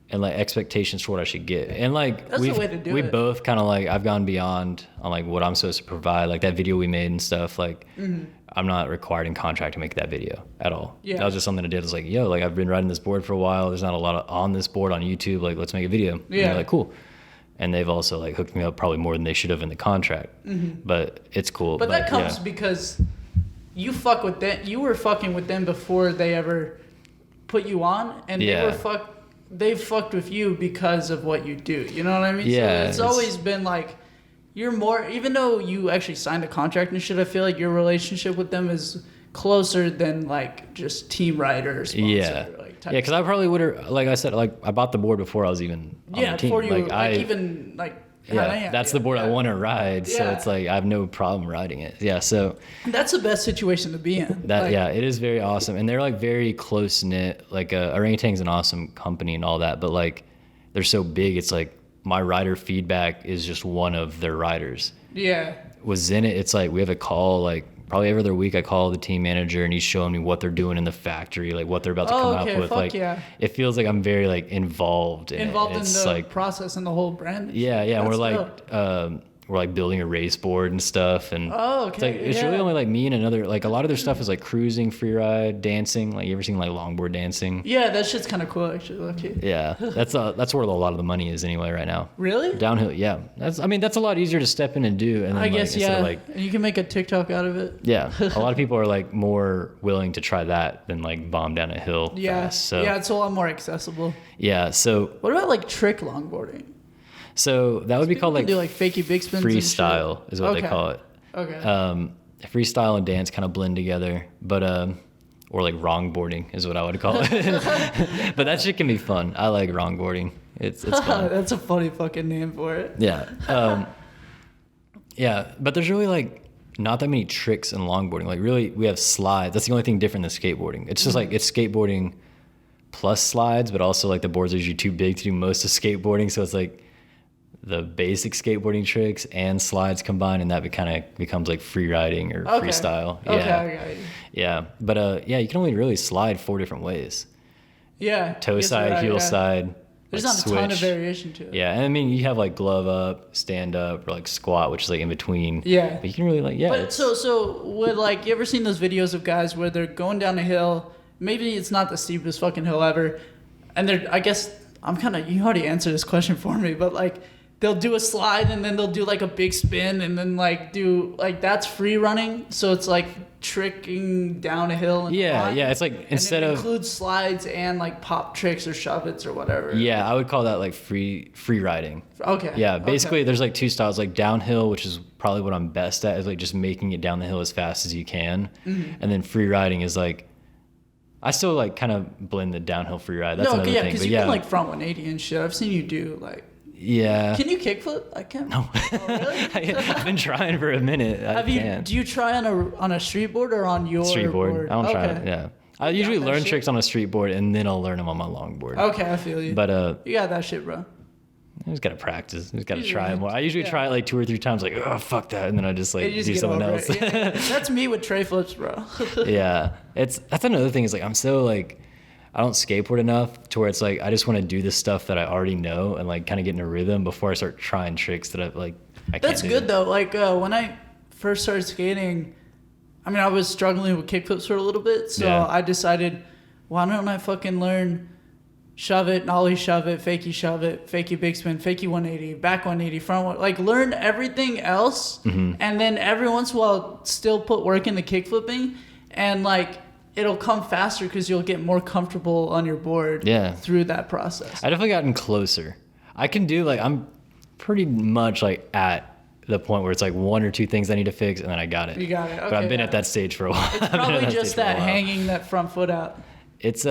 and like expectations for what I should get. And like we both kind of like, I've gone beyond on like what I'm supposed to provide. Like that video we made and stuff, like I'm not required in contract to make that video at all. That was just something I did. I was like, yo, like I've been riding this board for a while, there's not a lot on this board on YouTube, like let's make a video. And they're like, cool. And they've also like hooked me up probably more than they should have in the contract. But it's cool. But that comes because you fuck with them. You were fucking with them before they ever put you on, and they fucked with you because of what you do. You know what I mean? Yeah. So it's always been like, you're more, even though you actually signed a contract and shit, I feel like your relationship with them is closer than like just team rider or sponsor. Because I probably would have, like I said, like I bought the board before I was even on the team. Before you, like, that's the board I want to ride, so it's like I have no problem riding it. So that's the best situation to be in. It is very awesome, and they're like very close knit. Like Orangutan's an awesome company and all that, but like they're so big, it's like my rider feedback is just one of their riders. With Zenit, it's like we have a call like probably every other week. I call the team manager and he's showing me what they're doing in the factory, like what they're about to come up with. It feels like I'm very like involved in the like, process and the whole brand. And we're like building a race board and stuff, and it's really only like me and another, like a lot of their stuff is like cruising, free ride, dancing. Like you ever seen like longboard dancing? That shit's kind of cool actually. That's where a lot of the money is anyway right now. Really? Downhill, that's a lot easier to step in and do. And then, I guess you can make a TikTok out of it. A lot of people are like more willing to try that than like bomb down a hill fast. So it's a lot more accessible. So what about like trick longboarding? So that would be called like, do like fakey big spins. Freestyle is what they call it. Freestyle and dance kind of blend together, but or like wrongboarding is what I would call it. But that shit can be fun. I like wrongboarding. It's fun. That's a funny fucking name for it. But there's really like not that many tricks in longboarding. Like really, we have slides. That's the only thing different than skateboarding. It's just like it's skateboarding plus slides, but also like the boards are usually too big to do most of skateboarding, so it's like the basic skateboarding tricks and slides combined, and that kind of becomes like free riding or freestyle. But you can only really slide 4 different ways. Toe side, heel side. There's like not a ton of variation to it. And I mean, you have like glove up, stand up, or like squat, which is like in between. But you can really like But so would like, you ever seen those videos of guys where they're going down a hill? Maybe it's not the steepest fucking hill ever, and I guess you already answered this question for me, but like, they'll do a slide and then they'll do like a big spin and then like do like, that's free running. So it's like tricking down a hill. It's like instead of includes slides and like pop tricks or shove-its or whatever. I would call that like free riding. Basically there's like 2 styles, like downhill, which is probably what I'm best at, is like just making it down the hill as fast as you can. And then free riding is like, I still like kind of blend the downhill free ride. That's another thing. Because you can like front 180 and shit. I've seen you do like. Yeah. Can you kickflip? I can't. No. Oh, really? I've been trying for a minute. Do you try on a street board or on your street board? I don't try it. Yeah. I usually learn shit? tricks on a street board and then I'll learn them on my longboard. Okay, I feel you. But you got that shit, bro. I just gotta practice. I just gotta try it more. I usually try it like 2 or 3 times, like, oh fuck that, and then I just like do something else. Yeah, that's me with tray flips, bro. Yeah, that's another thing. Is like I'm so like I don't skateboard enough to where it's like I just want to do the stuff that I already know and like kind of get in a rhythm before I start trying tricks that I can't That's do. good though. Like when I first started skating, I mean I was struggling with kickflips for a little bit, so I decided, why don't I fucking learn shove it, nollie shove it, fakie big spin, fakie 180, back 180, front one, like learn everything else, and then every once in a while still put work in the kickflipping, and like it'll come faster because you'll get more comfortable on your board through that process. I definitely gotten closer. I can do like I'm pretty much like at the point where it's like 1 or 2 things I need to fix and then I got it. You got it. Okay, but I've been at that stage for a while. It's probably just that hanging that front foot out. It's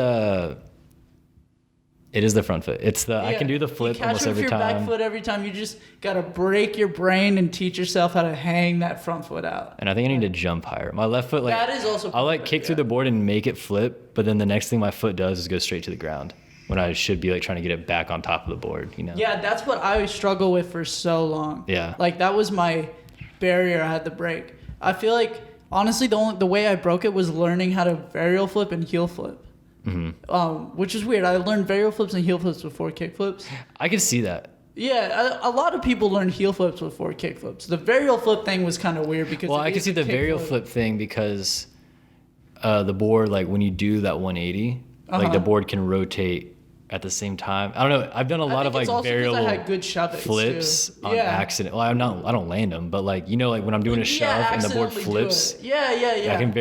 It is the front foot. It's the I can do the flip almost every time. You catch with your back foot every time. You just gotta break your brain and teach yourself how to hang that front foot out. And I think I need to jump higher. My left foot, like that is also I'll like kick through the board and make it flip, but then the next thing my foot does is go straight to the ground when I should be like trying to get it back on top of the board. You know? Yeah, that's what I struggle with for so long. Yeah. Like that was my barrier I had to break. I feel like honestly the way I broke it was learning how to varial flip and heel flip. Which is weird. I learned varial flips and heel flips before kick flips. I can see that. Yeah, a lot of people learn heel flips before kick flips. The varial flip thing was kind of weird because I can see the varial flip thing because the board, like when you do that 180, like the board can rotate at the same time. I don't know. I've done a lot of like varial flips on accident. Well, I don't land them, but like you know, like when I'm doing a shove and the board flips. Yeah. I can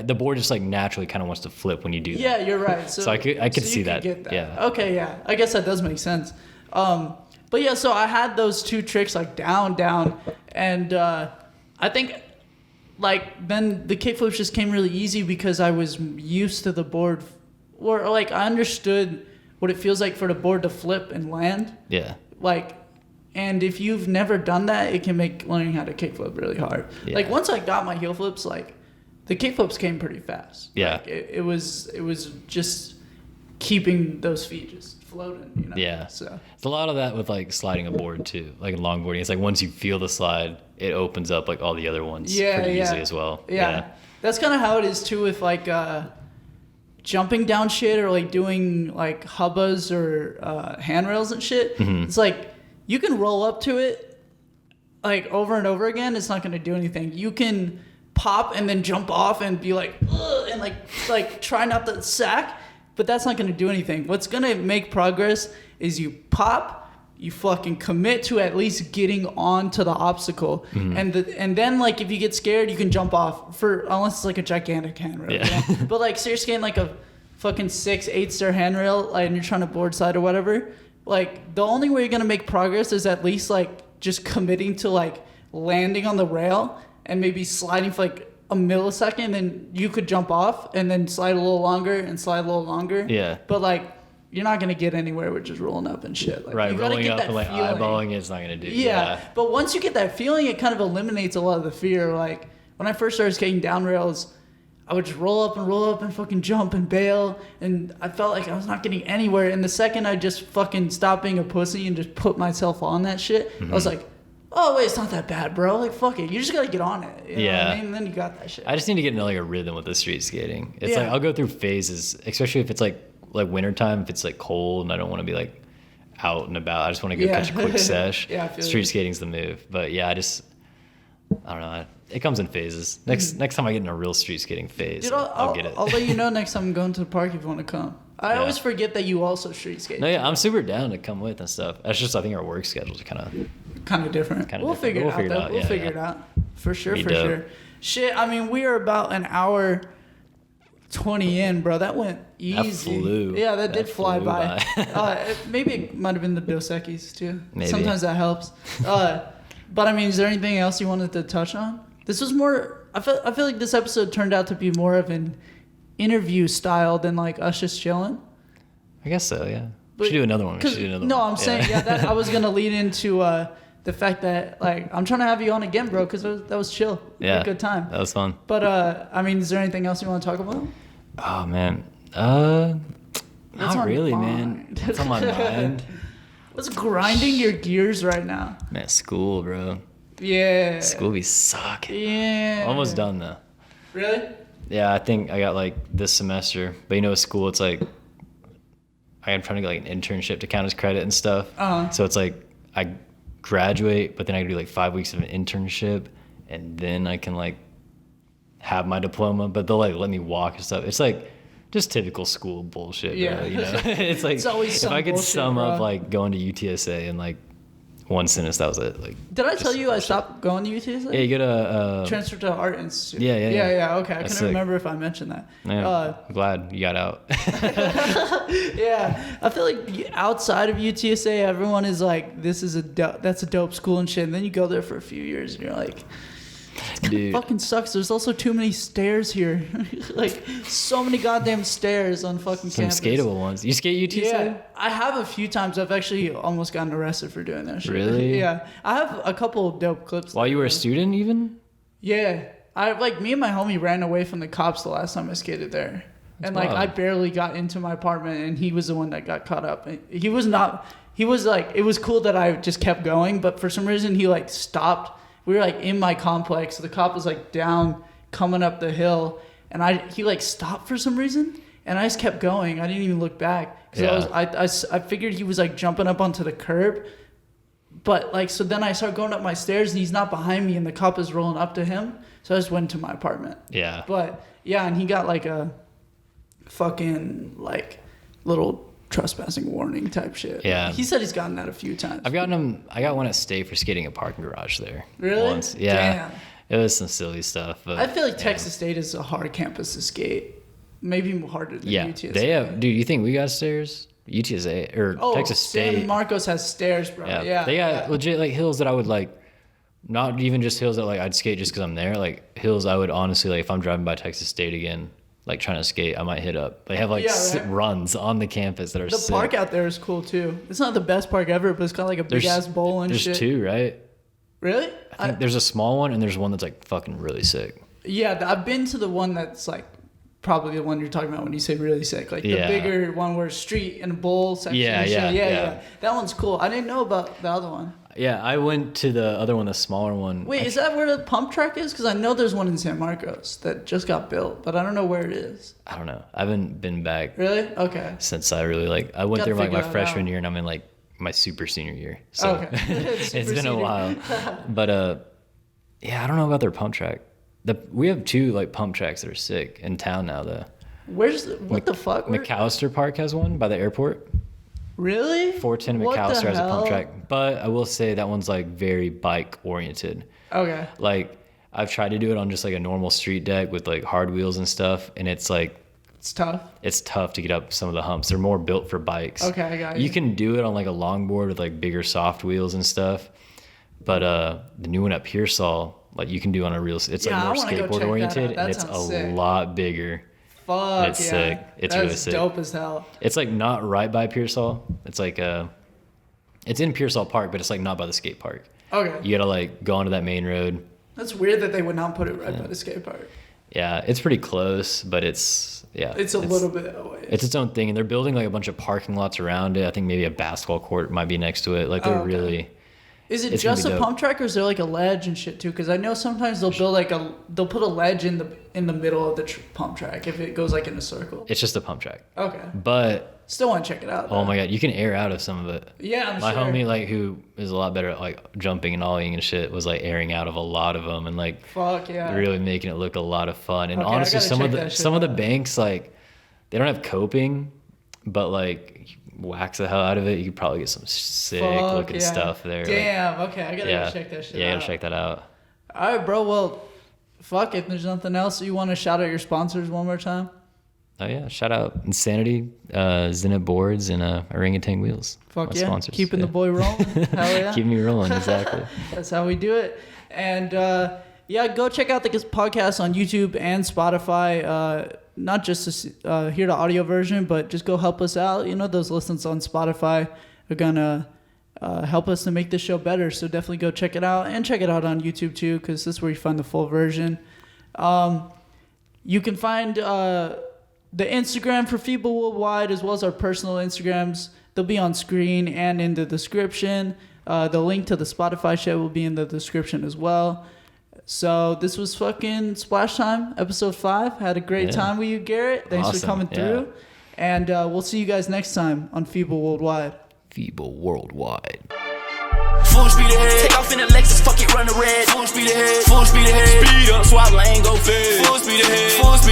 the board just like naturally kind of wants to flip when you do that. Yeah, you're right. So I could see that. Get that. Yeah. Okay, yeah. I guess that does make sense. But yeah, so I had those 2 tricks like down, and I think like then the kickflips just came really easy because I was used to the board, or like I understood what it feels like for the board to flip and land. Yeah. Like, and if you've never done that, it can make learning how to kickflip really hard. Yeah. Like once I got my heel flips, like the kickflips came pretty fast. Yeah. Like, it was just keeping those feet just floating, you know? Yeah. So it's a lot of that with like sliding a board too, like in longboarding. It's like once you feel the slide, it opens up like all the other ones pretty easily as well. Yeah. That's kind of how it is too with like jumping down shit or like doing like hubbas or handrails and shit. It's like you can roll up to it like over and over again. It's not going to do anything. You can pop and then jump off and be like, ugh, and like try not to sack, but that's not going to do anything. What's going to make progress is you pop, you fucking commit to at least getting onto the obstacle, and then like if you get scared, you can jump off unless it's like a gigantic handrail. Yeah. You know? But like so you're skating like a fucking 6-8 stair handrail, like, and you're trying to board slide or whatever. Like the only way you're gonna make progress is at least like just committing to like landing on the rail and maybe sliding for like a millisecond, then you could jump off and then slide a little longer and slide a little longer. Yeah. But like you're not gonna get anywhere with just rolling up and shit. Like, right, you gotta rolling get up that and like feeling. eyeballing it's not gonna do. Yeah, but once you get that feeling, it kind of eliminates a lot of the fear. Like when I first started skating down rails, I would just roll up and fucking jump and bail, and I felt like I was not getting anywhere. And the second I just fucking stopped being a pussy and just put myself on that shit, I was like, oh wait, it's not that bad, bro. Like fuck it, you just gotta get on it. You know what I mean? And then you got that shit. I just need to get into like a rhythm with the street skating. It's like I'll go through phases, especially if it's like wintertime, if it's like cold and I don't want to be like out and about. I just want to go catch a quick sesh. Street skating's the move. But yeah, I don't know. It comes in phases. Next time I get in a real street skating phase, dude, I'll get it. I'll let you know next time I'm going to the park if you want to come. I always forget that you also street skate. No, yeah, I'm super down to come with and stuff. That's just I think our work schedules are kind of different. We'll figure it out. We'll figure it out for sure. Shit, I mean, we are about an hour 20 in, bro. That went easy. That flew. Yeah, that did fly by. Maybe it might have been the Dos Equis too. Maybe. Sometimes that helps. But I mean, is there anything else you wanted to touch on? This was more. I feel like this episode turned out to be more of an interview style than like us just chilling. I guess so. Yeah. We should do another one. No, I'm saying, that I was going to lead into the fact that, like, I'm trying to have you on again, bro, because that was chill. Yeah. A good time. That was fun. But, I mean, is there anything else you want to talk about? Oh, man. Not really, man. What's on my mind? What's grinding your gears right now? Man, school, bro. Yeah. School be sucking. Yeah. Almost done, though. Really? Yeah, I think I got, like, this semester. But, you know, with school, it's like, I'm trying to get, like, an internship to count as credit and stuff. Uh-huh. So it's like, I graduate, but then I do, like, 5 weeks of an internship, and then I can, like, have my diploma. But they'll, like, let me walk and stuff. It's, like, just typical school bullshit, bro, you know? It's, like, it's if I could bullshit, sum bro. up, like, going to UTSA in, like, one sentence, that was it. Like, Did I tell you I stopped going to UTSA? yeah, you get a Transfer to Art Institute. Yeah. Okay, I couldn't remember if I mentioned that. Yeah, I'm glad you got out. Yeah, I feel like outside of UTSA, everyone is like, "This is that's a dope school and shit." And then you go there for a few years, and you're like, Dude, "Fucking sucks." There's also too many stairs here, like so many goddamn stairs on fucking some campus. skatable ones. You skate UTSA? Yeah, I have a few times. I've actually almost gotten arrested for doing that shit. Really? Yeah, I have a couple of dope clips. While you were a student, even? Yeah, me and my homie ran away from the cops the last time I skated there. And like, wild. I barely got into my apartment, and he was the one that got caught up. He was like, it was cool that I just kept going, but for some reason he like stopped. We were like in my complex. The cop was like down, coming up the hill, and he like stopped for some reason, and I just kept going. I didn't even look back because I figured he was like jumping up onto the curb, but like, so then I started going up my stairs, and he's not behind me, and the cop is rolling up to him. So I just went to my apartment. Yeah. But yeah, and he got like a fucking like little trespassing warning type shit. Yeah. He said he's gotten that a few times. I got one at State for skating a parking garage there. Really? Once. Yeah. Damn. It was some silly stuff. But I feel like yeah. Texas State is a hard campus to skate. Maybe harder than UTSA. They have, dude, you think we got stairs? UTSA or Texas State. San Marcos has stairs, bro. Yeah. They got legit like hills that I would like, not even just hills that like I'd skate just because I'm there. Like hills I would honestly, like if I'm driving by Texas State again, like trying to skate, I might hit up. They have like runs on the campus that are sick. The park out there is cool too. It's not the best park ever, but it's got like a big ass bowl and shit. There's two, right? Really? I think there's a small one and there's one that's like fucking really sick. Yeah, I've been to the one that's like probably the one you're talking about when you say really sick. Like the bigger one where street and bowl section. Yeah. That one's cool. I didn't know about the other one. Yeah, I went to the other one, the smaller one. Wait, is that where the pump track is? Because I know there's one in San Marcos that just got built, but I don't know where it is. I don't know. I haven't been back. Really? Okay. Since I really like, I went there like my freshman year, and I'm in like my super senior year. So it's been a while. But yeah, I don't know about their pump track. We have two like pump tracks that are sick in town now though. What the fuck? McAllister Park has one by the airport. Really? 410 McAllister has a pump track, but I will say that one's like very bike oriented. Okay. Like I've tried to do it on just like a normal street deck with like hard wheels and stuff, and it's like it's tough. It's tough to get up some of the humps. They're more built for bikes. Okay, I got you. You can do it on like a longboard with like bigger soft wheels and stuff, but the new one at Pearsall, like you can do on a real. It's like more skateboard oriented, and it's a lot bigger. Fuck, it's sick. It's really sick. Dope as hell. It's like not right by Pearsall. It's like it's in Pearsall Park, but it's like not by the skate park. Okay. You gotta like go onto that main road. That's weird that they would not put it right by the skate park. Yeah, it's pretty close, but it's a little bit away. It's its own thing, and they're building like a bunch of parking lots around it. I think maybe a basketball court might be next to it. Like they're really. Is it just a pump track, or is there like a ledge and shit too? Because I know sometimes they'll put a ledge in the middle of the pump track if it goes like in a circle. It's just a pump track. Okay. But still want to check it out. Oh my god, you can air out of some of it. Yeah, my homie, like who is a lot better at like jumping and ollieing and shit, was like airing out of a lot of them and like really making it look a lot of fun. And honestly, some of the banks like they don't have coping, but like. Wax the hell out of it, you could probably get some sick looking stuff there. Damn, okay, I gotta go check that shit out. Yeah, gotta check that out. All right, bro, well, fuck, if there's nothing else, you want to shout out your sponsors one more time? Oh yeah, shout out Insanity, Zenit Boards, and Orangutan Wheels. Fuck yeah, sponsors. Keeping the boy rolling. Hell yeah. Keep me rolling, exactly. That's how we do it. And yeah, go check out the podcast on YouTube and Spotify. not just to hear the audio version, but just go help us out. Those listens on Spotify are gonna help us to make this show better. So definitely go check it out, and check it out on YouTube too, because this is where you find the full version. You can find the Instagram for Feeble Worldwide, as well as our personal Instagrams. They'll be on screen and in the description. The link to the Spotify show will be in the description as well. So this was fucking Splashtime, episode 5. Had a great time with you, Garrett. Thanks for coming through. And we'll see you guys next time on Feeble Worldwide. Feeble Worldwide. Full speed ahead. Take off in the Lexus, fuck it, run the red. Full speed ahead. Full speed ahead. Speed up, swap lane, go fast. Full speed ahead. Full speed